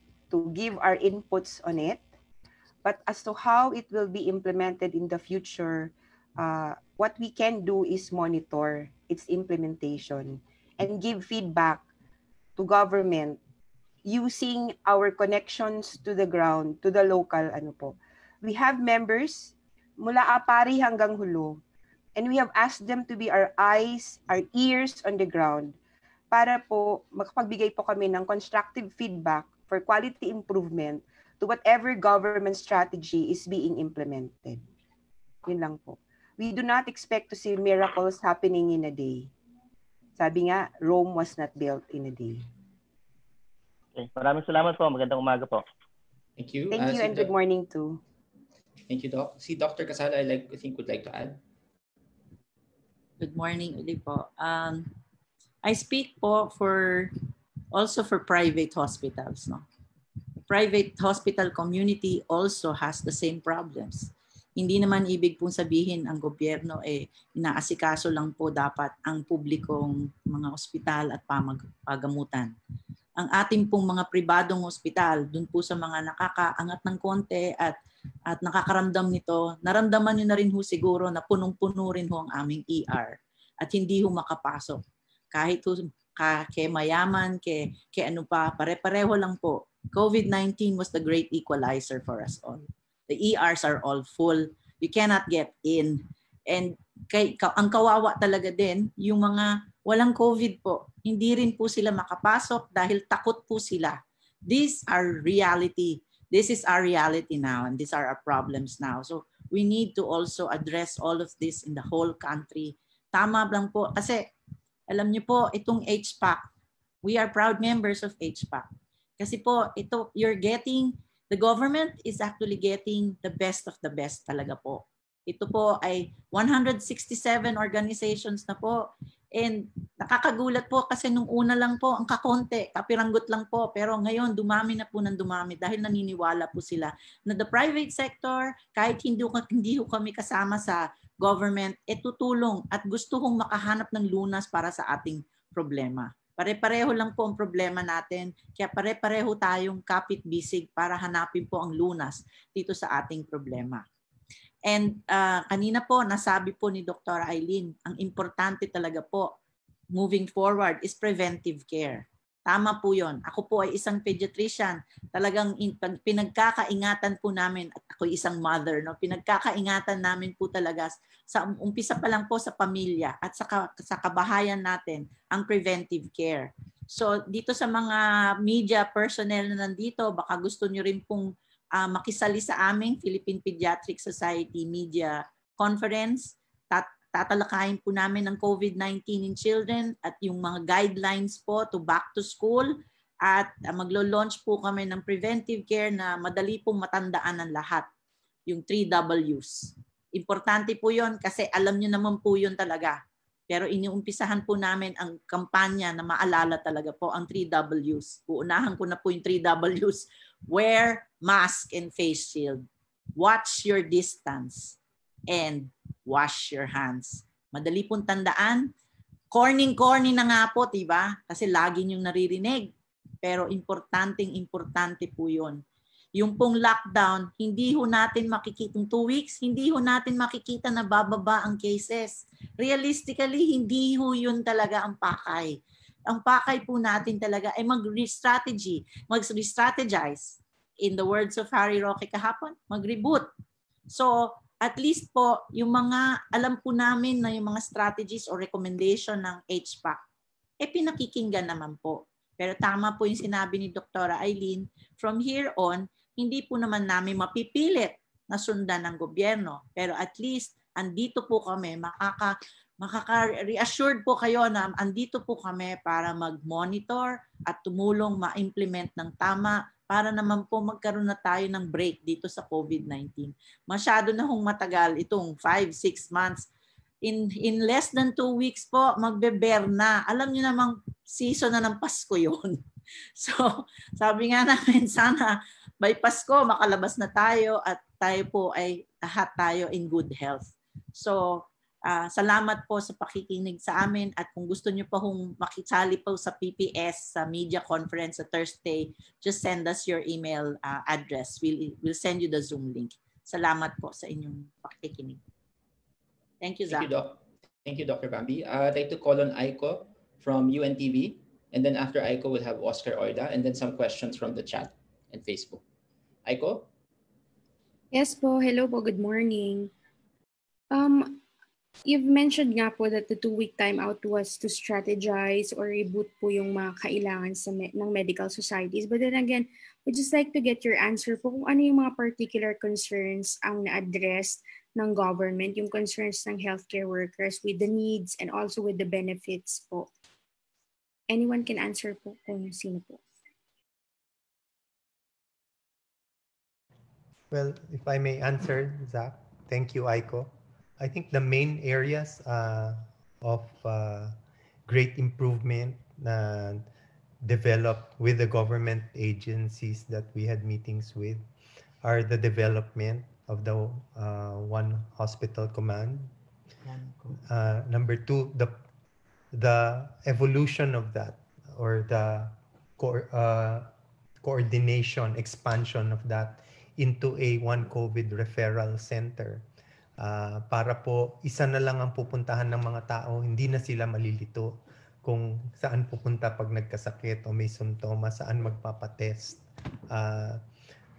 Speaker 3: give our inputs on it. But as to how it will be implemented in the future, what we can do is monitor its implementation and give feedback to government using our connections to the ground, to the local We have members mula Apari hanggang Hulo, and we have asked them to be our eyes, our ears on the ground para po makapagbigay po kami ng constructive feedback for quality improvement to whatever government strategy is being implemented. Yun lang po. We do not expect to see miracles happening in a day. Sabi nga, Rome was not built in a day.
Speaker 12: Okay. Maraming salamat po. Magandang umaga po.
Speaker 1: Thank you.
Speaker 3: Thank you and good morning too.
Speaker 1: Thank you, Doc. Si Dr. Casala, I think would like to add.
Speaker 6: Good morning ulit po. I speak po also for private hospitals. No? Private hospital community also has the same problems. Hindi naman ibig pong sabihin ang gobyerno inaasikaso lang po dapat ang publikong mga ospital at pagamutan. Ang ating pong mga pribadong ospital, dun po sa mga nakakaangat ng konti at nakakaramdam nito, naramdaman nyo na rin ho siguro na punong-puno rin ho ang aming ER at hindi ho makapasok. Kahit ho kay mayaman, kay ano pa, pare-pareho lang po. COVID-19 was the great equalizer for us all. The ERs are all full. You cannot get in. And ang kawawa talaga din, yung mga walang COVID po, hindi rin po sila makapasok dahil takot po sila. These are reality. This is our reality now and these are our problems now. So we need to also address all of this in the whole country. Tama lang po kasi alam niyo po itong HPAC, we are proud members of HPAC. Kasi po ito the government is actually getting the best of the best talaga po. Ito po ay 167 organizations na po. And nakakagulat po kasi nung una lang po, ang kakonte, kapiranggot lang po. Pero ngayon, dumami na po ng dumami dahil naniniwala po sila na the private sector, kahit hindi ho kami kasama sa government, tutulong at gusto kong makahanap ng lunas para sa ating problema. Pare-pareho lang po ang problema natin, kaya pare-pareho tayong kapit-bisig para hanapin po ang lunas dito sa ating problema. And kanina po, nasabi po ni Dr. Eileen, ang importante talaga po moving forward is preventive care. Tama po yon. Ako po ay isang pediatrician. Talagang pinagkakaingatan po namin, at ako isang mother, no? Pinagkakaingatan namin po talaga sa umpisa pa lang po sa pamilya at sa kabahayan natin ang preventive care. So dito sa mga media personnel na nandito, baka gusto nyo rin pong makisali sa aming Philippine Pediatric Society Media Conference. Tatalakayin po namin ang COVID-19 in children at yung mga guidelines po to back to school at maglo-launch po kami ng preventive care na madali pong matandaan ng lahat. Yung 3 W's. Importante po yon kasi alam nyo naman po yun talaga. Pero iniumpisahan po namin ang kampanya na maalala talaga po ang 3 W's. Uunahan ko na po yung 3 W's. Wear mask and face shield. Watch your distance. And wash your hands. Madali pong tandaan. Corny na nga po, diba? Kasi lagi niyong naririnig. Pero importante po yun. Yung pong lockdown, hindi ho natin makikita, 2 weeks, hindi ho natin makikita na bababa ang cases. Realistically, hindi ho yun talaga ang pakay. Ang pakay po natin talaga ay mag-re-strategize. In the words of Harry Roque kahapon, mag-reboot. So, at least po, yung mga, alam po namin na yung mga strategies o recommendation ng HPAC, pinakikinggan naman po. Pero tama po yung sinabi ni Dr. Eileen, from here on, hindi po naman namin mapipilit na sundan ng gobyerno. Pero at least, andito po kami, makaka-reassured po kayo na andito po kami para mag-monitor at tumulong ma-implement ng tama para naman po magkaroon na tayo ng break dito sa COVID-19. Masyado na hong matagal itong 5-6 months. In less than 2 weeks po, magbe-bear na. Alam niyo namang season na ng Pasko yon. So, sabi nga namin, sana by Pasko makalabas na tayo at tayo po ay lahat tayo in good health. So, salamat po sa pakikinig sa amin at kung gusto niyo pa hong makisali po sa PPS sa media conference sa Thursday, just send us your email address. We'll send you the Zoom link. Salamat po sa inyong pakikinig. Thank you,
Speaker 1: Thank
Speaker 6: Zach.
Speaker 1: you, Doc. Thank you, Dr. Bambi. I'd like to call on Aiko from UNTV. And then after Aiko, we'll have Oscar Oida, and then some questions from the chat and Facebook. Aiko?
Speaker 13: Yes po, hello po, good morning. You've mentioned nga po that the 2-week timeout was to strategize or reboot po yung mga kailangan ng medical societies. But then again, we'd just like to get your answer po kung ano yung mga particular concerns ang na-address ng government, yung concerns ng healthcare workers with the needs and also with the benefits po. Anyone can answer po kung sino po.
Speaker 2: Well, if I may answer, Zach, thank you, Aiko. I think the main areas of great improvement developed with the government agencies that we had meetings with are the development of the One Hospital Command. Number two, the evolution of that, or the coordination, expansion of that into a One COVID Referral Center. Para po isa na lang ang pupuntahan ng mga tao, hindi na sila malilito kung saan pupunta pag nagkasakit o may simptomas, saan magpapatest.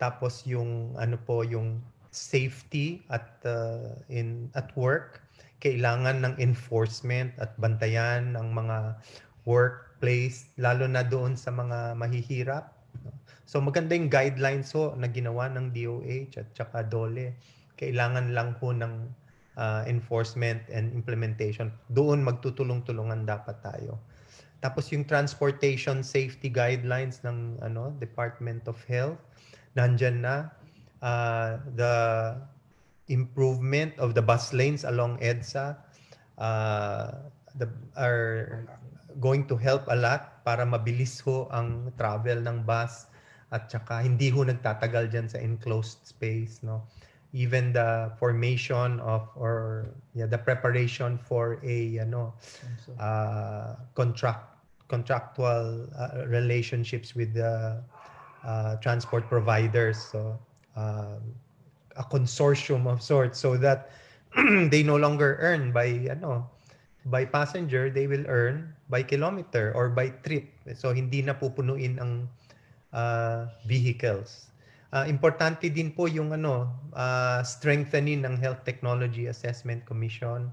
Speaker 2: Tapos yung yung safety at work, kailangan ng enforcement at bantayan ng mga workplace, lalo na doon sa mga mahihirap. So maganda yung guidelines na ginawa ng DOH at saka DOLE. Kailangan lang po ng enforcement and implementation. Doon magtutulong-tulungan dapat tayo. Tapos yung transportation safety guidelines ng Department of Health, nandyan na. The improvement of the bus lanes along EDSA are going to help a lot para mabilis ang travel ng bus at saka hindi nagtatagal dyan sa enclosed space, no? Even the formation of the preparation for a contractual relationships with the transport providers, so a consortium of sorts, so that they no longer earn by passenger, they will earn by kilometer or by trip, so hindi na pupunuin ang vehicles. Importante din po yung strengthening ng Health Technology Assessment Commission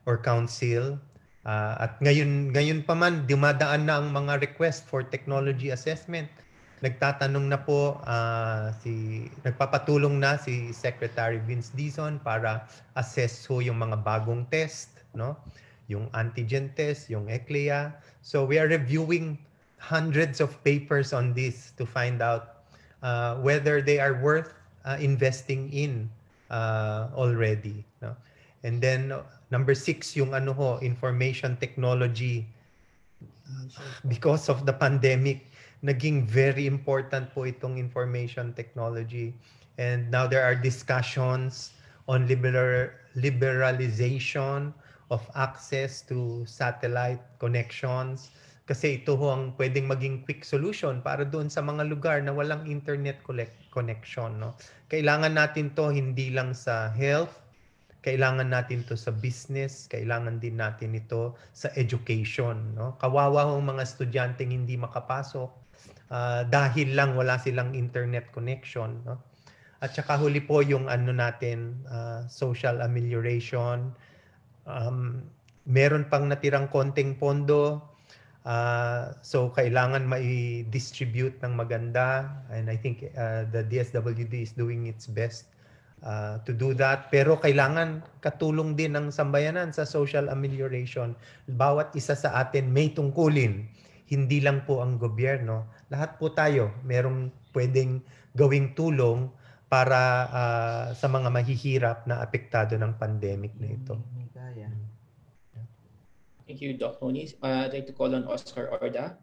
Speaker 2: or Council. At ngayon pa man, dumadaan na ang mga request for technology assessment. Nagtatanong na po, nagpapatulong na si Secretary Vince Dizon para assess yung mga bagong test, no? Yung antigen test, yung ECLIA. So we are reviewing hundreds of papers on this to find out whether they are worth investing in already, no? And then number 6 yung information technology. Because of the pandemic, naging very important po itong information technology, and now there are discussions on liberalization of access to satellite connections. Kasi ito ang pwedeng maging quick solution para doon sa mga lugar na walang internet connection, no? Kailangan natin to hindi lang sa health, kailangan natin to sa business, kailangan din natin ito sa education, no? Kawawa ang mga estudyanteng hindi makapasok dahil lang wala silang internet connection, no? At saka huli po yung social amelioration. Meron pang natirang konting pondo. So kailangan mai-distribute ng maganda, and I think the DSWD is doing its best to do that. Pero kailangan katulong din ng sambayanan sa social amelioration. Bawat isa sa atin may tungkulin, hindi lang po ang gobyerno. Lahat po tayo merong pwedeng gawing tulong para sa mga mahihirap na apektado ng pandemic na ito.
Speaker 1: Thank you, Doc Tony. I'd like to call on Oscar Oida.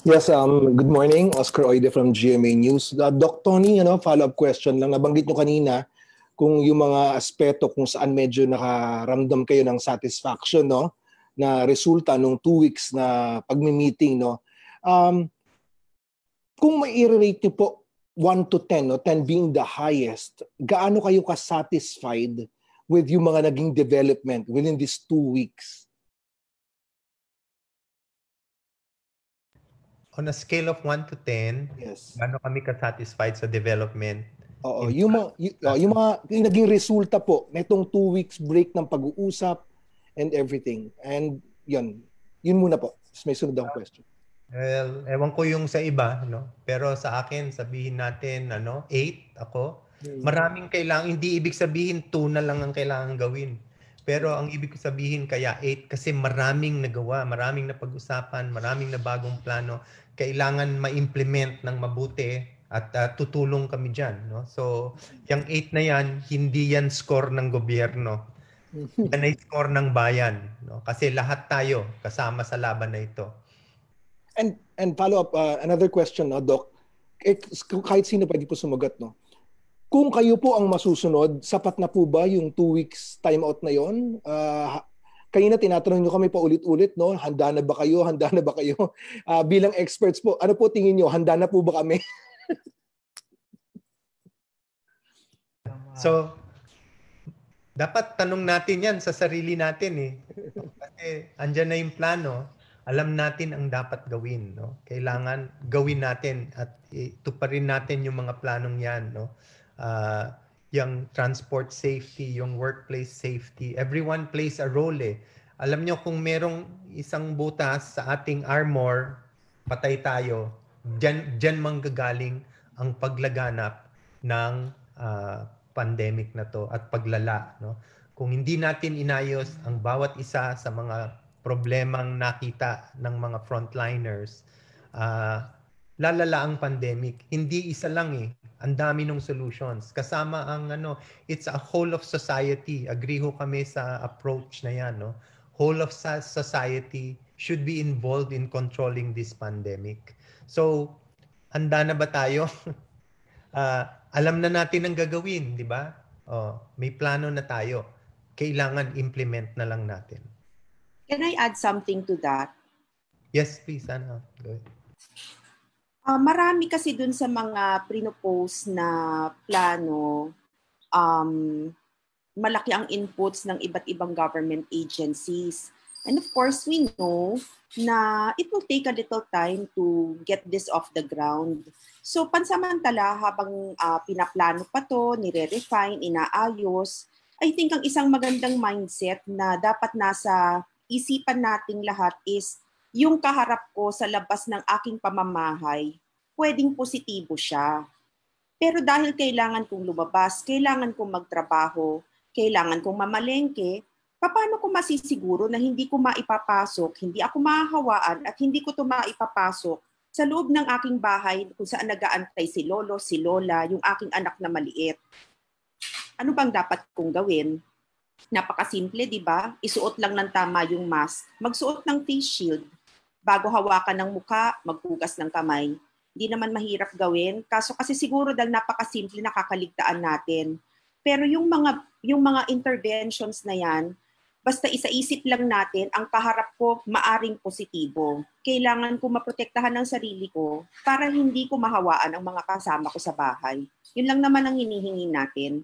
Speaker 14: Yes, good morning. Oscar Oida from GMA News. Doc Tony, follow-up question lang. Nabanggit nyo kanina kung yung mga aspeto kung saan medyo nakaramdam kayo ng satisfaction, no, na resulta nung 2 weeks na pagmi-meeting, no. Kung mai-rate nyo po 1 to 10, no, 10 being the highest, gaano kayo ka-satisfied with yung mga naging development within these 2 weeks?
Speaker 2: On a scale of 1 to 10,
Speaker 14: yes,
Speaker 2: gaano kami ka-satisfied sa development?
Speaker 14: Oo, yung naging resulta po nitong 2 weeks break ng pag-uusap and everything. And yun muna po. May sunod akong question.
Speaker 2: Well, ewan ko yung sa iba, no? Pero sa akin, sabihin natin, 8 ako. Maraming kailangan, hindi ibig sabihin 2 na lang ang kailangan gawin. Pero ang ibig sabihin kaya 8 kasi maraming nagawa, maraming napag-usapan, maraming na bagong plano. Kailangan ma-implement ng mabuti at tutulong kami dyan. No? So, yung 8 na yan, hindi yan score ng gobyerno. Yan ay score ng bayan. No? Kasi lahat tayo kasama sa laban na ito.
Speaker 14: And follow up, another question, no, Doc. Kahit sino pwede po sumagot, no? Kung kayo po ang masusunod, sapat na po ba yung 2 weeks timeout na yon? Kanina tinatanong nyo kami pa ulit-ulit, no? Handa na ba kayo? Handa na ba kayo? Bilang experts po, ano po tingin nyo? Handa na po ba kami?
Speaker 2: So, dapat tanong natin yan sa sarili natin eh. Kasi andyan na yung plano, alam natin ang dapat gawin. No? Kailangan gawin natin at tuparin natin yung mga planong yan. No? Yung transport safety, yung workplace safety, everyone plays a role eh. Alam nyo kung merong isang butas sa ating armor, patay tayo, dyan manggagaling ang paglaganap ng pandemic na to at paglala. No? Kung hindi natin inayos ang bawat isa sa mga problemang nakita ng mga frontliners, lalala ang pandemic. Hindi isa lang eh. Ang dami ng solutions. Kasama ang it's a whole of society. Agree ho kami sa approach na yan. No? Whole of society should be involved in controlling this pandemic. So, handa na ba tayo? Alam na natin ang gagawin, di ba? May plano na tayo. Kailangan implement na lang natin.
Speaker 15: Can I add something to that?
Speaker 2: Yes, please, Anna. Go ahead.
Speaker 15: Marami kasi dun sa mga pinopose na plano, malaki ang inputs ng iba't ibang government agencies. And of course, we know na it will take a little time to get this off the ground. So pansamantala, habang pinaplano pa to, nire-refine, inaayos, I think ang isang magandang mindset na dapat nasa isipan nating lahat is yung kaharap ko sa labas ng aking pamamahay, pwedeng positibo siya. Pero dahil kailangan kong lumabas, kailangan kong magtrabaho, kailangan kong mamalengke, paano ko masisiguro na hindi ko maipapasok, hindi ako mahahawaan at hindi ko ito maipapasok sa loob ng aking bahay kung saan nag-aantay si lolo, si lola, yung aking anak na maliit. Ano bang dapat kong gawin? Napakasimple, di ba? Isuot lang ng tama yung mask, magsuot ng face shield, bago hawakan ng mukha, maghugas ng kamay. Hindi naman mahirap gawin, kaso kasi siguro dahil napakasimple nakakaligtaan natin. Pero yung mga interventions na yan, basta isaisip lang natin, ang kaharap ko maaring positibo. Kailangan ko maprotektahan ng sarili ko para hindi ko mahawaan ang mga kasama ko sa bahay. Yun lang naman ang hinihingi natin.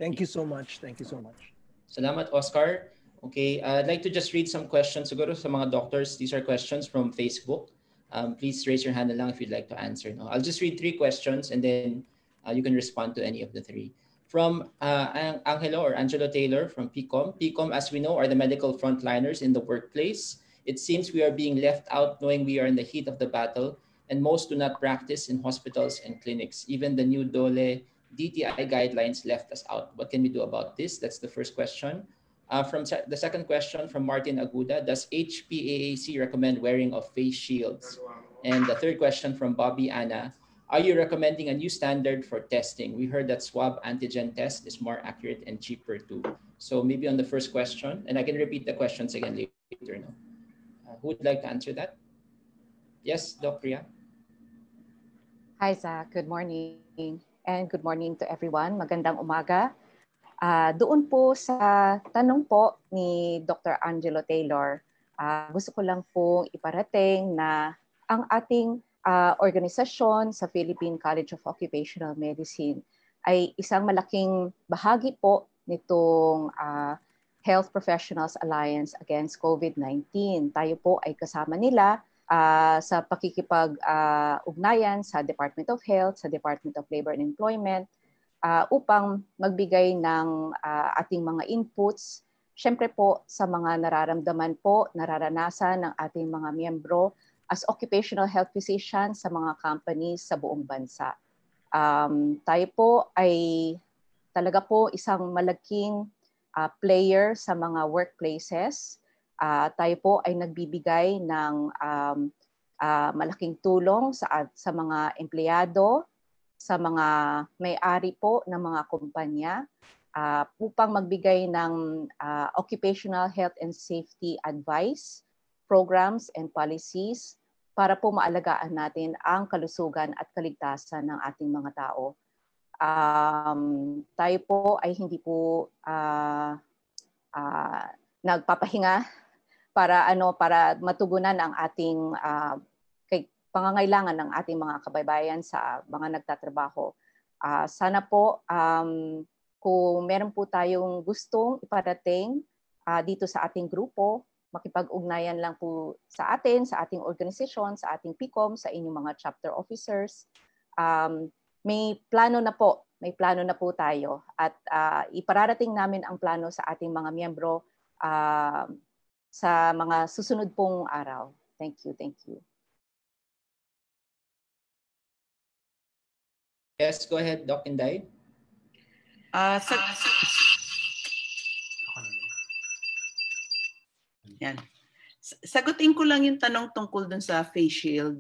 Speaker 14: Thank you so much. Thank you so much.
Speaker 1: Salamat, Oscar. Okay, I'd like to just read some questions. Siguro sa mga doctors, these are questions from Facebook. Please raise your hand na lang if you'd like to answer. No? I'll just read 3 questions and then you can respond to any of the 3. From Angelo or Angelo Taylor from PCOM. PCOM, as we know, are the medical frontliners in the workplace. It seems we are being left out knowing we are in the heat of the battle and most do not practice in hospitals and clinics. Even the new DOLE DTI guidelines left us out. What can we do about this? That's the first question. From the second question from Martin Aguda, does HPAAC recommend wearing of face shields? And the third question from Bobby Anna, are you recommending a new standard for testing? We heard that swab antigen test is more accurate and cheaper too. So maybe on the first question, and I can repeat the questions again later. No? Who would like to answer that? Yes, Dr. Priya?
Speaker 16: Hi, Zach. Good morning. And good morning to everyone. Magandang umaga. Doon po sa tanong po ni Dr. Angelo Taylor, gusto ko lang po iparating na ang ating organisasyon sa Philippine College of Occupational Medicine ay isang malaking bahagi po nitong Health Professionals Alliance Against COVID-19. Tayo po ay kasama nila sa pakikipag-ugnayan sa Department of Health, sa Department of Labor and Employment, upang magbigay ng ating mga inputs, syempre po sa mga nararamdaman po, nararanasan ng ating mga miyembro as occupational health physicians sa mga companies sa buong bansa. Tayo po ay talaga po isang malaking player sa mga workplaces. Tayo po ay nagbibigay ng malaking tulong sa mga empleyado, sa mga may-ari po ng mga kumpanya upang magbigay ng occupational health and safety advice, programs and policies para po maalagaan natin ang kalusugan at kaligtasan ng ating mga tao. Tayo po ay hindi po nagpapahinga para matugunan ang ating pangangailangan ng ating mga kababayan sa mga nagtatrabaho. Sana po kung meron po tayong gustong iparating dito sa ating grupo, makipag-ugnayan lang po sa atin, sa ating organisasyon, sa ating PICOM, sa inyong mga chapter officers. May plano na po tayo at ipararating namin ang plano sa ating mga miyembro sa mga susunod pong araw. Thank you.
Speaker 1: Yes, go ahead, Doc Inday.
Speaker 7: Yan. Sagutin ko lang yung tanong tungkol dun sa face shield.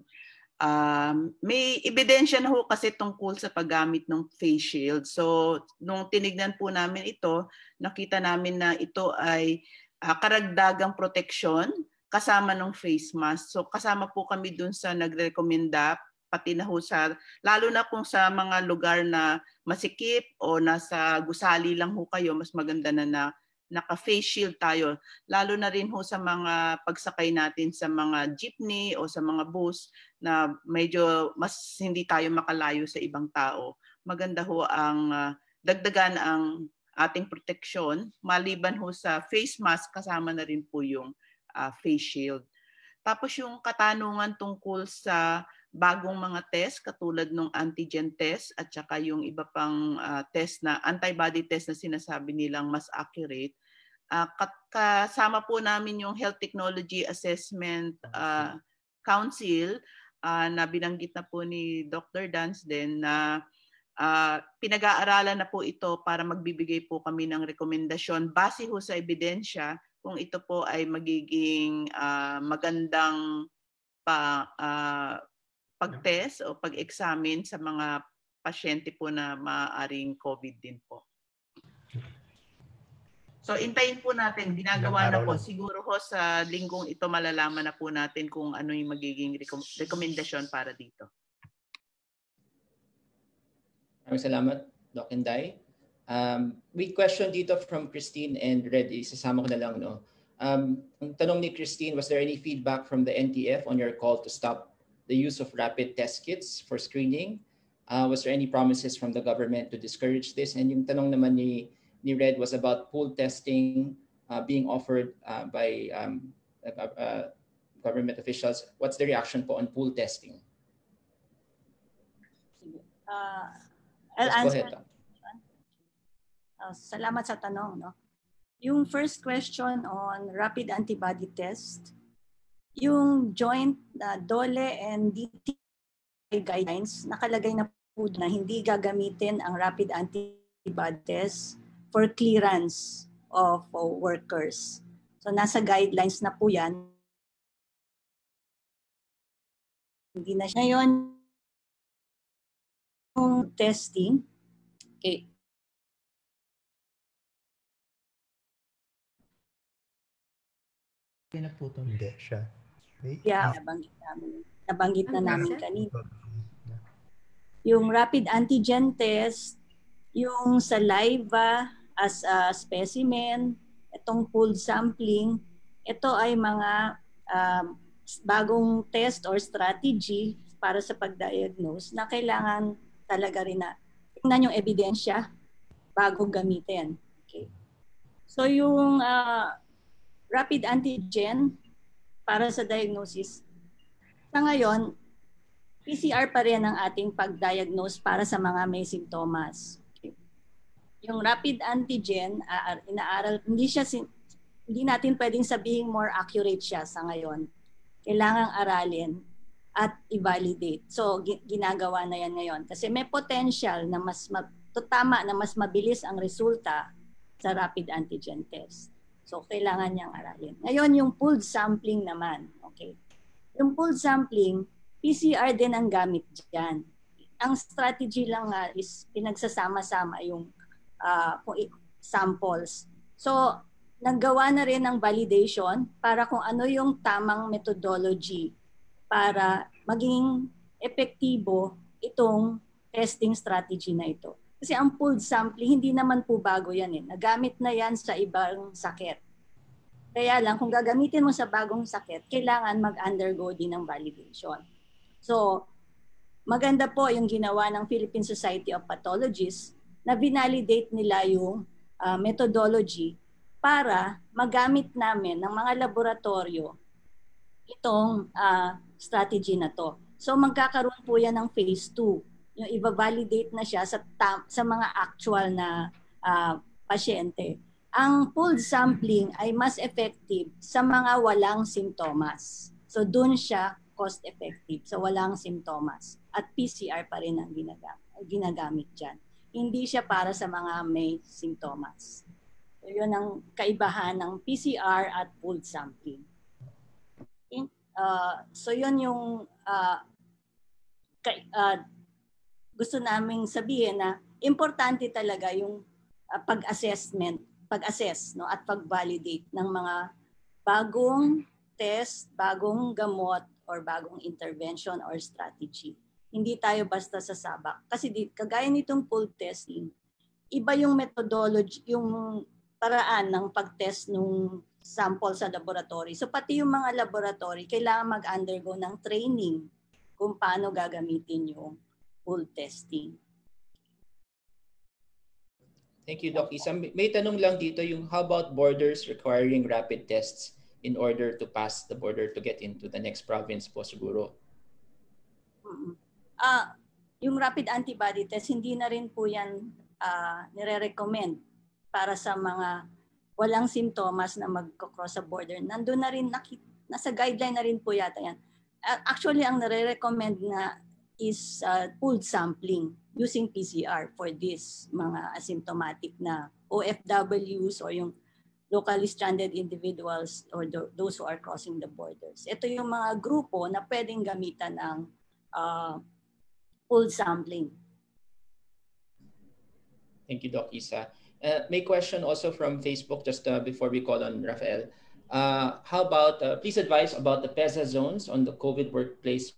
Speaker 7: May ebidensya na ho kasi tungkol sa paggamit ng face shield. So, nung tinignan po namin ito, nakita namin na ito ay karagdagang proteksyon kasama ng face mask. So, kasama po kami dun sa nagrekomenda, pati na ho lalo na kung sa mga lugar na masikip o nasa gusali lang ho kayo, mas maganda na naka-face shield tayo. Lalo na rin ho sa mga pagsakay natin sa mga jeepney o sa mga bus na medyo mas hindi tayo makalayo sa ibang tao. Maganda ho ang dagdagan ang ating proteksyon. Maliban ho sa face mask, kasama na rin po yung face shield. Tapos yung katanungan tungkol sa bagong mga test katulad ng antigen test at saka yung iba pang test na antibody test na sinasabi nilang mas accurate. Kasama po namin yung Health Technology Assessment Council na binanggit na po ni Dr. Dansden na pinag-aaralan na po ito para magbibigay po kami ng rekomendasyon base ho sa ebidensya kung ito po ay magiging magandang pag-test o pag-examine sa mga pasyente po na maaaring COVID din po. So, intayin po natin. Ginagawa na po. Siguro ho sa linggong ito malalaman na po natin kung ano yung magiging rekomendasyon para dito.
Speaker 1: Maraming salamat, Doc Inday. We question dito from Christine and Red. Isasama ko na lang, no? Ang tanong ni Christine, was there any feedback from the NTF on your call to stop the use of rapid test kits for screening? Was there any promises from the government to discourage this? And yung tanong naman ni Red was about pool testing being offered by government officials. What's the reaction po on pool testing?
Speaker 8: I'll answer.
Speaker 1: Go ahead.
Speaker 8: Salamat sa tanong. No? Yung first question on rapid antibody test, yung joint DOLE and DTI guidelines, nakalagay na po na hindi gagamitin ang rapid antibody test for clearance of workers. So nasa guidelines na po yan. Hindi na siya. Ngayon, yung testing, okay.
Speaker 2: Hindi siya.
Speaker 8: Yeah, nabanggit na namin kanina. Yung rapid antigen test, yung saliva as a specimen, itong pooled sampling, ito ay mga bagong test or strategy para sa pag-diagnose na kailangan talaga rin na tingnan yung ebidensya bago gamitin. Okay. So yung rapid antigen para sa diagnosis, sa ngayon, PCR pa rin ang ating pag-diagnose para sa mga may simptomas. Okay. Yung rapid antigen, inaaral, hindi natin pwedeng sabihin more accurate siya sa ngayon. Kailangang aralin at i-validate. So, ginagawa na yan ngayon. Kasi may potential na tama na mas mabilis ang resulta sa rapid antigen test. So, kailangan niyang aralin. Ngayon, yung pooled sampling naman. Okay. Yung pooled sampling, PCR din ang gamit dyan. Ang strategy lang nga is pinagsasama-sama yung samples. So, naggawa na rin ng validation para kung ano yung tamang methodology para maging epektibo itong testing strategy na ito. Kasi ang pooled sampling, hindi naman po bago yan eh. Nagamit na yan sa ibang sakit. Kaya lang, kung gagamitin mo sa bagong sakit, kailangan mag-undergo din ng validation. So, maganda po yung ginawa ng Philippine Society of Pathologists na binalidate nila yung methodology para magamit namin ng mga laboratorio itong strategy na to. So magkakaroon po yan ng phase 2. Yung i-validate na siya sa mga actual na pasyente. Ang pooled sampling ay mas effective sa mga walang simptomas. So doon siya cost effective sa walang simptomas. At PCR pa rin ang ginagamit dyan. Hindi siya para sa mga may simptomas. So yun ang kaibahan ng PCR at pooled sampling. So yun yung gusto naming sabihin na importante talaga yung pag-assess no, at pag-validate ng mga bagong test, bagong gamot, or bagong intervention or strategy. Hindi tayo basta sasabak. Kasi kagaya nitong pool testing, iba yung methodology, yung paraan ng pag-test ng sample sa laboratory. So pati yung mga laboratory, kailangan mag-undergo ng training kung paano gagamitin yung pool testing.
Speaker 1: Thank you, Doc Isa. May tanong lang dito yung how about borders requiring rapid tests in order to pass the border to get into the next province po siguro?
Speaker 8: Yung rapid antibody test, hindi na rin po yan nire-recommend para sa mga walang simptomas na mag-cross sa border. Nandun na rin, nasa guideline na rin po yata yan. Actually, ang nire-recommend na is pooled sampling using PCR for this mga asymptomatic na OFWs or yung locally stranded individuals or those who are crossing the borders. Ito yung mga grupo na pwedeng gamitan ng pooled sampling.
Speaker 1: Thank you, Doc Isa. May question also from Facebook just before we call on Rafael. How about, please advise about the PEZA zones on the COVID workplace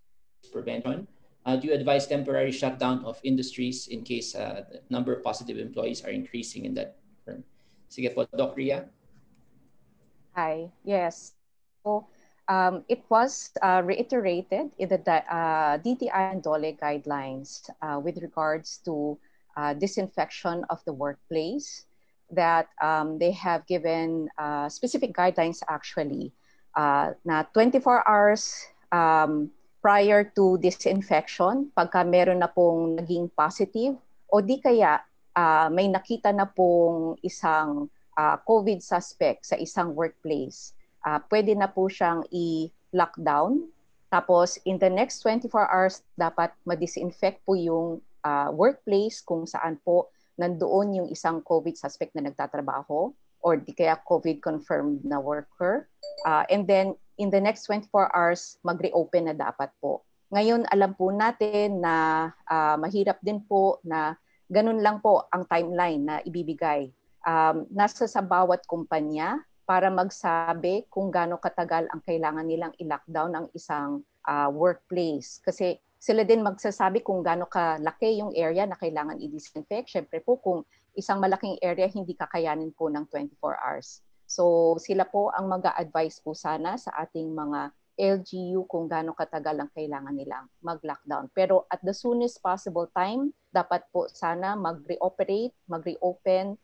Speaker 1: prevention. Do you advise temporary shutdown of industries in case the number of positive employees are increasing in that firm? Sige po, Doc Ria.
Speaker 16: Hi, yes. So it was reiterated in the DTI and DOLE guidelines with regards to disinfection of the workplace, that they have given specific guidelines actually na 24 hours prior to disinfection, pagka meron na pong naging positive o di kaya may nakita na pong isang COVID suspect sa isang workplace, pwede na po siyang i-lockdown. Tapos in the next 24 hours, dapat ma-disinfect po yung workplace kung saan po nandoon yung isang COVID suspect na nagtatrabaho or di kaya COVID confirmed na worker. And then in the next 24 hours, mag-reopen na dapat po. Ngayon, alam po natin na mahirap din po na ganun lang po ang timeline na ibibigay. Nasa sa bawat kumpanya para magsabi kung gaano katagal ang kailangan nilang i-lockdown ang isang workplace. Kasi sila din magsasabi kung gaano kalaki yung area na kailangan i-disinfect. Siyempre po kung isang malaking area, hindi kakayanin po ng 24 hours. So sila po ang mag-a-advise po sana sa ating mga LGU kung gaano katagal ang kailangan nilang mag-lockdown. Pero at the soonest possible time, dapat po sana mag-reopen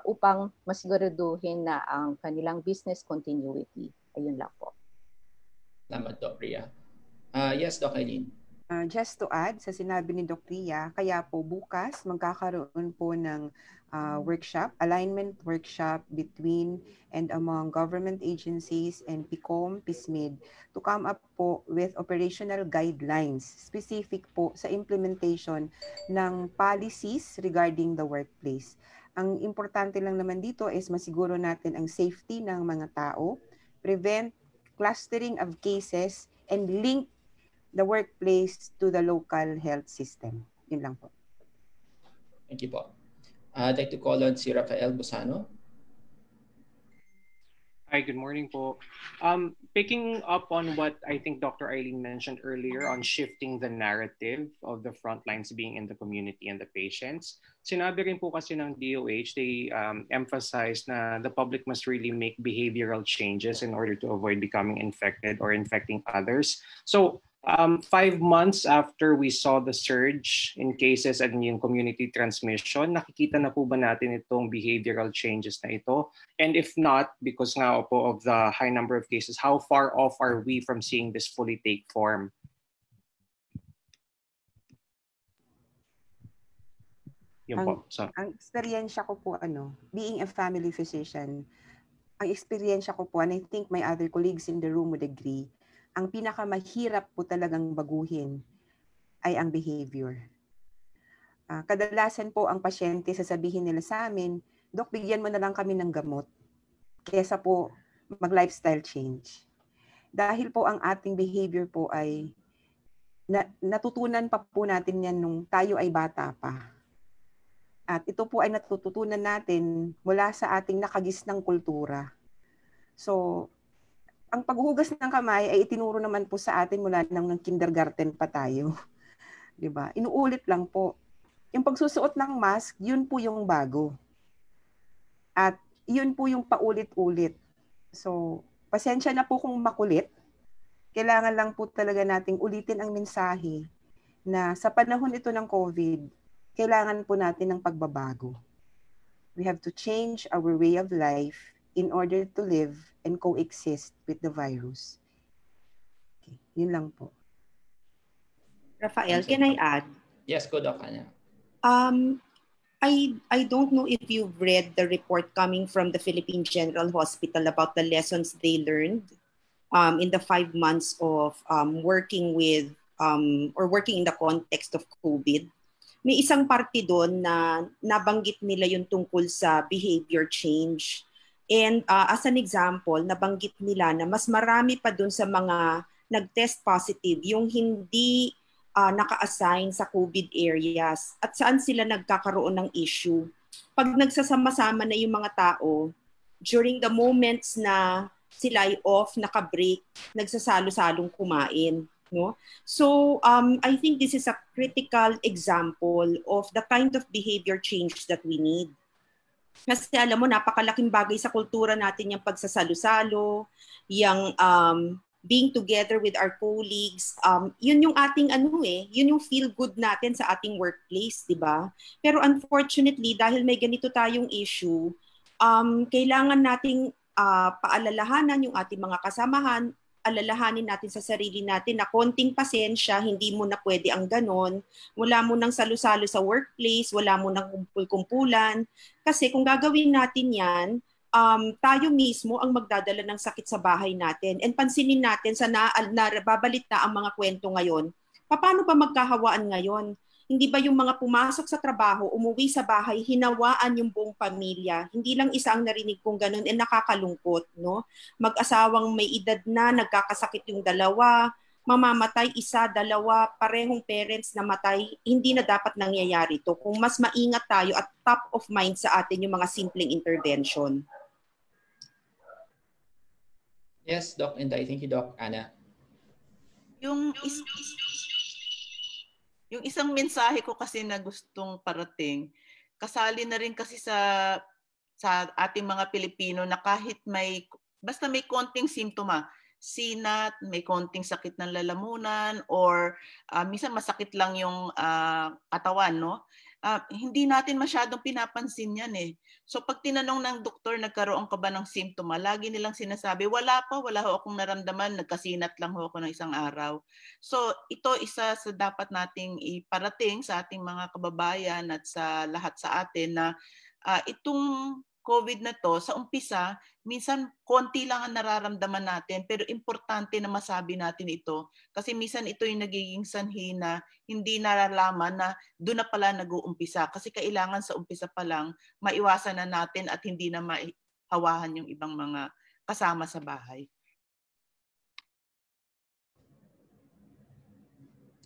Speaker 16: upang masiguraduhin na ang kanilang business continuity. Ayun lang po.
Speaker 1: Salamat, Doc Ria. Yes, Doc Eileen.
Speaker 3: Just to add sa sinabi ni Doc Ria, kaya po bukas magkakaroon po ng workshop, alignment workshop between and among government agencies and PICOM, PISMID to come up po with operational guidelines specific po sa implementation ng policies regarding the workplace. Ang importante lang naman dito is masiguro natin ang safety ng mga tao, prevent clustering of cases, and link the workplace to the local health system. Yun lang po.
Speaker 1: Thank you po. I'd like to call on si Rafael Busano.
Speaker 17: Hi, good morning po. Picking up on what I think Dr. Eileen mentioned earlier on shifting the narrative of the front lines being in the community and the patients, sinabi rin po kasi ng DOH, they emphasize na the public must really make behavioral changes in order to avoid becoming infected or infecting others. So 5 months after we saw the surge in cases and yung community transmission, nakikita na po ba natin itong behavioral changes na ito? And if not, because nga po of the high number of cases, how far off are we from seeing this fully take form? Yun po. So,
Speaker 3: ang eksperyensya ko po, being a family physician, ang eksperyensya ko po, and I think my other colleagues in the room would agree, ang pinakamahirap po talagang baguhin ay ang behavior. Kadalasan po ang pasyente sasabihin nila sa amin, Dok, bigyan mo na lang kami ng gamot kesa po mag-lifestyle change. Dahil po ang ating behavior po ay natutunan pa po natin yan nung tayo ay bata pa. At ito po ay natututunan natin mula sa ating nakagisnang kultura. So, ang paghuhugas ng kamay ay itinuro naman po sa atin mula nang kindergarten pa tayo. 'Di ba? Inuulit lang po. Yung pagsusuot ng mask, yun po yung bago. At yun po yung paulit-ulit. So, pasensya na po kung makulit. Kailangan lang po talaga nating ulitin ang mensahe na sa panahon ito ng COVID, kailangan po natin ng pagbabago. We have to change our way of life in order to live and coexist with the virus. Okay, yun lang po.
Speaker 15: Rafael, can I add?
Speaker 1: Yes, go, Doc Ana.
Speaker 15: I don't know if you've read the report coming from the Philippine General Hospital about the lessons they learned in the 5 months of working with or working in the context of COVID. May isang parte doon na nabanggit nila yung tungkol sa behavior change. And as an example, nabanggit nila na mas marami pa dun sa mga nag-test positive yung hindi naka-assign sa COVID areas at saan sila nagkakaroon ng issue. Pag nagsasama-sama na yung mga tao, during the moments na sila ay off, naka-break, nagsasalo-salong kumain. No? So I think this is a critical example of the kind of behavior change that we need. Kasi alam mo, napakalaking bagay sa kultura natin yung pagsasalo-salo, yung being together with our colleagues. Yun yung ating yun yung feel good natin sa ating workplace, di ba? Pero unfortunately, dahil may ganito tayong issue, kailangan nating paalalahanan yung ating mga kasamahan, alalahanin natin sa sarili natin na konting pasensya, hindi mo na pwede ang ganon. Wala mo nang salo-salo sa workplace, wala mo nang kumpul-kumpulan. Kasi kung gagawin natin yan, tayo mismo ang magdadala ng sakit sa bahay natin. And pansinin natin sa nababalit na ang mga kwento ngayon, paano ba magkahawaan ngayon? Hindi ba yung mga pumasok sa trabaho, umuwi sa bahay, hinawaan yung buong pamilya? Hindi lang isa ang narinig kong ganun, nakakalungkot, no? Mag-asawang may edad na, nagkakasakit yung dalawa, mamamatay isa, dalawa, parehong parents na matay, hindi na dapat nangyayari to. Kung mas maingat tayo at top of mind sa atin yung mga simpleng intervention.
Speaker 1: Yes, Doc Inday. Thank you, Doc Ana.
Speaker 7: Yung isang mensahe ko kasi na gustong parating, kasali na rin kasi sa ating mga Pilipino na kahit basta may konting simptoma, sinat, may konting sakit ng lalamunan, or minsan masakit lang yung katawan, no? Hindi natin masyadong pinapansin yan eh. So pag tinanong ng doktor, nagkaroon ka ba ng simptoma, lagi nilang sinasabi, wala ho akong naramdaman, nagkasinat lang ho ako ng isang araw. So ito isa sa dapat nating iparating sa ating mga kababayan at sa lahat sa atin na itong COVID na to, sa umpisa, minsan konti lang ang nararamdaman natin, pero importante na masabi natin ito kasi minsan ito yung nagiging sanhi na hindi nalalaman na doon na pala nag-uumpisa kasi kailangan sa umpisa pa lang maiwasan na natin at hindi na maihawahan yung ibang mga kasama sa bahay.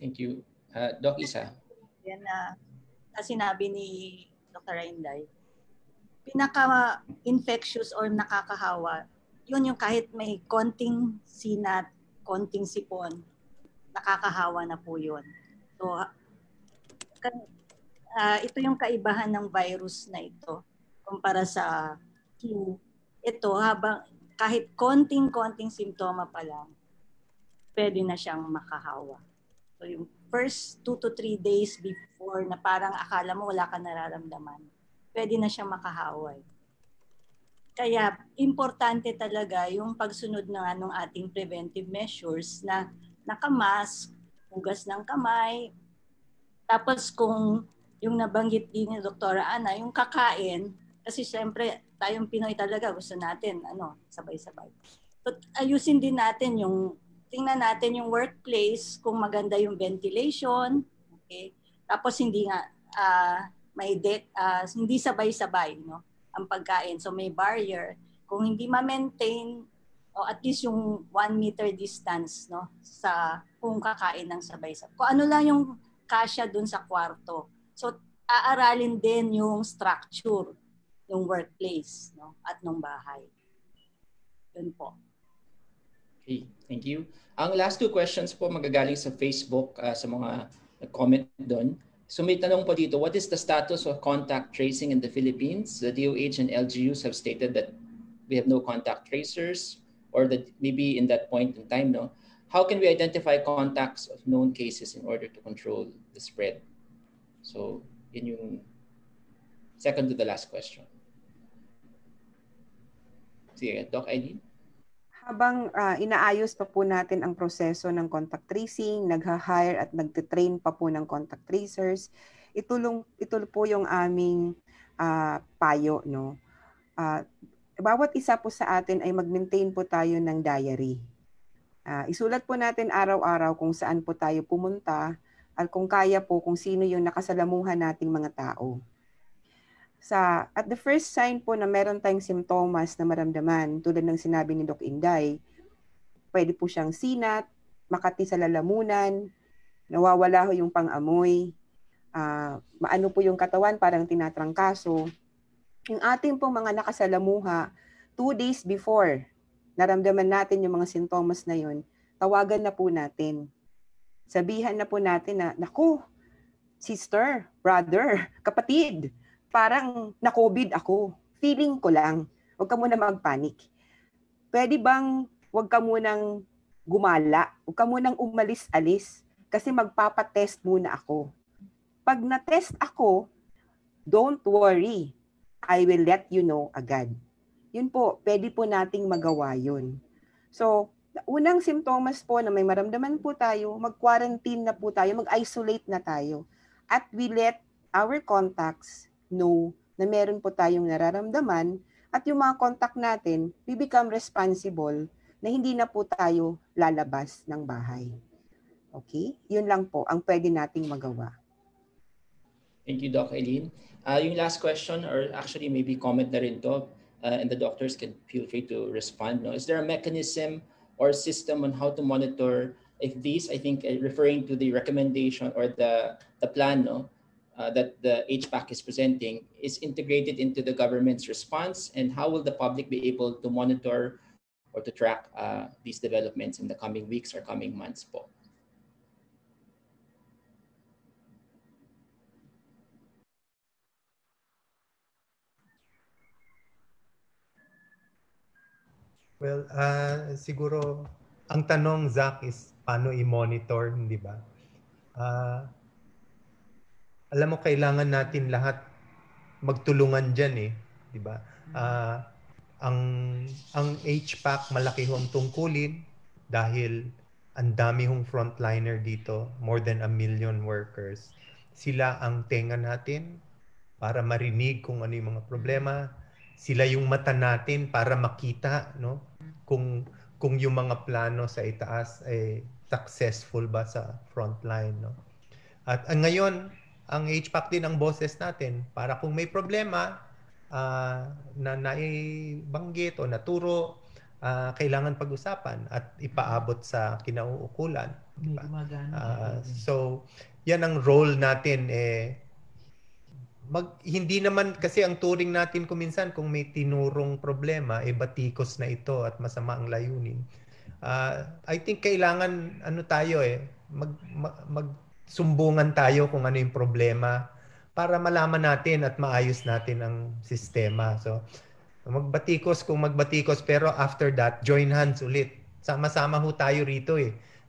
Speaker 1: Thank you. Doc Isa.
Speaker 8: Yan na sinabi ni Dr. Inday. Pinaka-infectious or nakakahawa, yun yung kahit may konting sinat, konting sipon, nakakahawa na po yun. So, ito yung kaibahan ng virus na ito kumpara sa flu. Ito, habang kahit konting-konting simptoma pa lang, pwede na siyang makahawa. So, yung first 2 to 3 days before na parang akala mo wala ka nararamdaman, pwede na siyang makahaway. Kaya importante talaga yung pagsunod ng ating preventive measures na nakamask, hugas ng kamay, tapos kung yung nabanggit din ni Dr. Ana, yung kakain, kasi siyempre tayong Pinoy talaga gusto natin sabay-sabay. But ayusin din natin tingnan natin yung workplace, kung maganda yung ventilation, okay? Tapos hindi hindi sabay-sabay ang pagkain. So may barrier. Kung hindi ma-maintain o at least yung 1 meter distance sa kung kakain ng sabay-sabay. Kung ano lang yung kasya dun sa kwarto. So aaralin din yung structure ng workplace at ng bahay. Yun po.
Speaker 1: Okay, thank you. Ang last 2 questions po magagaling sa Facebook sa mga nag-comment doon. So may tanong po dito, what is the status of contact tracing in the Philippines? The DOH and LGUs have stated that we have no contact tracers or that maybe in that point in time, how can we identify contacts of known cases in order to control the spread? So yun yung second to the last question. Sige, Doc Eileen.
Speaker 3: Habang inaayos pa po natin ang proseso ng contact tracing, nagha-hire at nagtitrain pa po ng contact tracers, ito po yung aming payo. Bawat isa po sa atin ay mag-maintain po tayo ng diary. Isulat po natin araw-araw kung saan po tayo pumunta at kung kaya po kung sino yung nakasalamuhan nating mga tao. At the first sign po na meron tayong simptomas na maramdaman, tulad ng sinabi ni Doc Inday, pwede po siyang sinat, makati sa lalamunan, nawawala ho yung pang-amoy, maano po yung katawan, parang tinatrangkaso. Yung ating pong mga nakasalamuha, 2 days before naramdaman natin yung mga sintomas na yun, tawagan na po natin. Sabihan na po natin na, naku, sister, brother, kapatid, parang na-COVID ako. Feeling ko lang. Huwag ka muna mag-panic. Pwede bang huwag ka munang gumala? Huwag ka munang umalis-alis kasi magpapatest muna ako. Pag na-test ako, don't worry. I will let you know agad. Yun po, pwede po nating magawa yun. So, unang simptomas po na may maramdaman po tayo, mag-quarantine na po tayo, mag-isolate na tayo. At we let our contacts know na meron po tayong nararamdaman at yung mga contact natin, we become responsible na hindi na po tayo lalabas ng bahay. Okay? Yun lang po ang pwede nating magawa.
Speaker 1: Thank you, Doc Eileen. Yung last question, or actually maybe comment na rin to, and the doctors can feel free to respond. Is there a mechanism or system on how to monitor if these, I think referring to the recommendation or the plan, that the HPAC is presenting is integrated into the government's response, and how will the public be able to monitor or to track these developments in the coming weeks or coming months po?
Speaker 2: Well, siguro ang tanong, Zach, is paano i-monitor, di ba? Alam mo, kailangan natin lahat magtulungan dyan eh, di ba? Ang HPAC malaki hong tungkulin dahil ang dami hong frontliner dito, more than 1 million workers. Sila ang tenga natin para marinig kung ano yung mga problema. Sila yung mata natin para makita, no, kung yung mga plano sa itaas ay successful ba sa frontline, no. At ngayon, ang HPAC din ang boses natin para kung may problema na naibanggit o naturo, kailangan pag-usapan at ipaabot sa kinauukulan. Diba? So, yan ang role natin. Hindi naman kasi ang turing natin kuminsan kung may tinurong problema, batikos na ito at masama ang layunin. I think kailangan magsumbungan tayo kung ano yung problema para malaman natin at maayos natin ang sistema. So, magbatikos kung magbatikos, pero after that, join hands ulit. Sama-sama ho tayo rito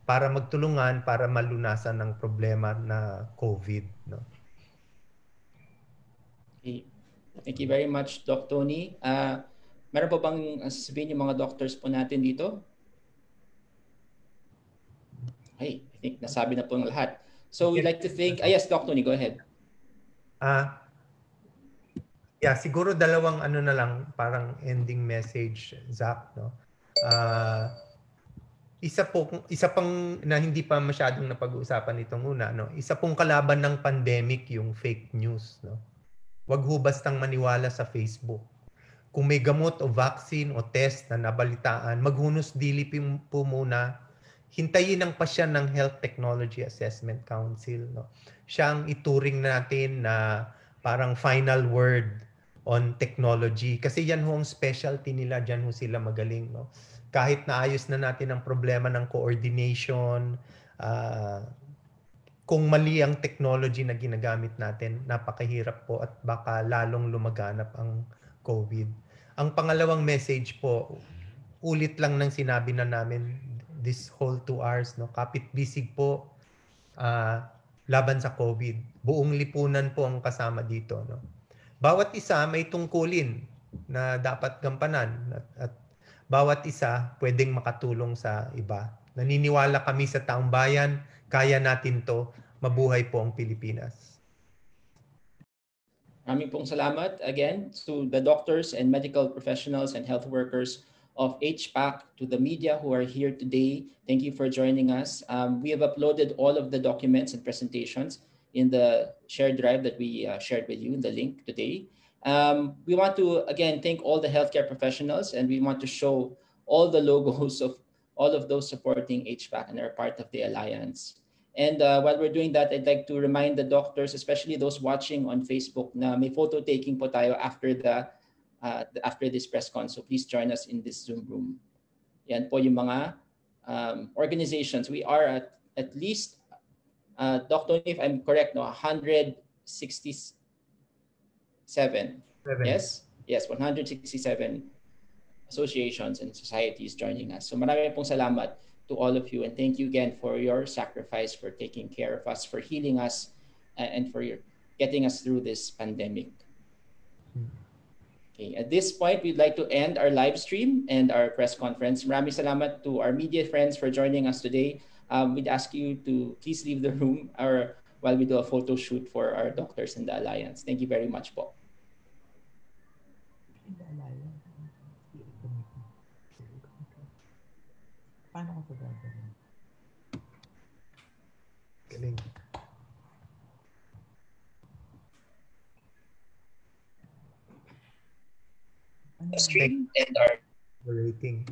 Speaker 2: para magtulungan, para malunasan ng problema na COVID. No?
Speaker 1: Okay. Thank you very much, Doc Tony. Meron po bang sasabihin yung mga doctors po natin dito? Okay, I think nasabi na po ng lahat. So we'd like to thank, yes, Doc Tony, go ahead.
Speaker 2: Yeah, siguro dalawang na lang, parang ending message, Zach, no? Isa pang na hindi pa masyadong napag-uusapan itong una, no? Isa pong kalaban ng pandemic yung fake news, no? Wag ho bastang maniwala sa Facebook. Kung may gamot o vaccine o test na nabalitaan, maghunos dili po muna. Hintayin ang pasya ng Health Technology Assessment Council, no? Siya ang ituring natin na parang final word on technology. Kasi yan ho ang specialty nila, dyan ho sila magaling, no? Kahit naayos na natin ang problema ng coordination, kung mali ang technology na ginagamit natin, napakahirap po at baka lalong lumaganap ang COVID. Ang pangalawang message po, ulit lang ng sinabi na namin this whole 2 hours, no? Kapit bisig po, laban sa COVID. Buong lipunan po ang kasama dito, no? Bawat isa may tungkulin na dapat gampanan at bawat isa pwedeng makatulong sa iba. Naniniwala kami sa taong bayan, kaya natin to. Mabuhay po ang Pilipinas.
Speaker 1: Maraming pong salamat again to the doctors and medical professionals and health workers of HPAC, to the media who are here today. Thank you for joining us. We have uploaded all of the documents and presentations in the shared drive that we shared with you in the link today. We want to, again, thank all the healthcare professionals, and we want to show all the logos of all of those supporting HPAC and are part of the Alliance. And while we're doing that, I'd like to remind the doctors, especially those watching on Facebook, na may photo taking po tayo after this press con. So please join us in this Zoom room. Yan po yung mga organizations. We are at least, Dr. if I'm correct, no, 167. Yes? Yes, 167 associations and societies joining us. So maraming pong salamat to all of you, and thank you again for your sacrifice, for taking care of us, for healing us, and for getting us through this pandemic. Okay, at this point, we'd like to end our live stream and our press conference. Maraming salamat to our media friends for joining us today. We'd ask you to please leave the room while we do a photo shoot for our doctors in the Alliance. Thank you very much po.
Speaker 18: Paano ko gagawin?
Speaker 2: Galing.
Speaker 1: Stream and our
Speaker 2: rating.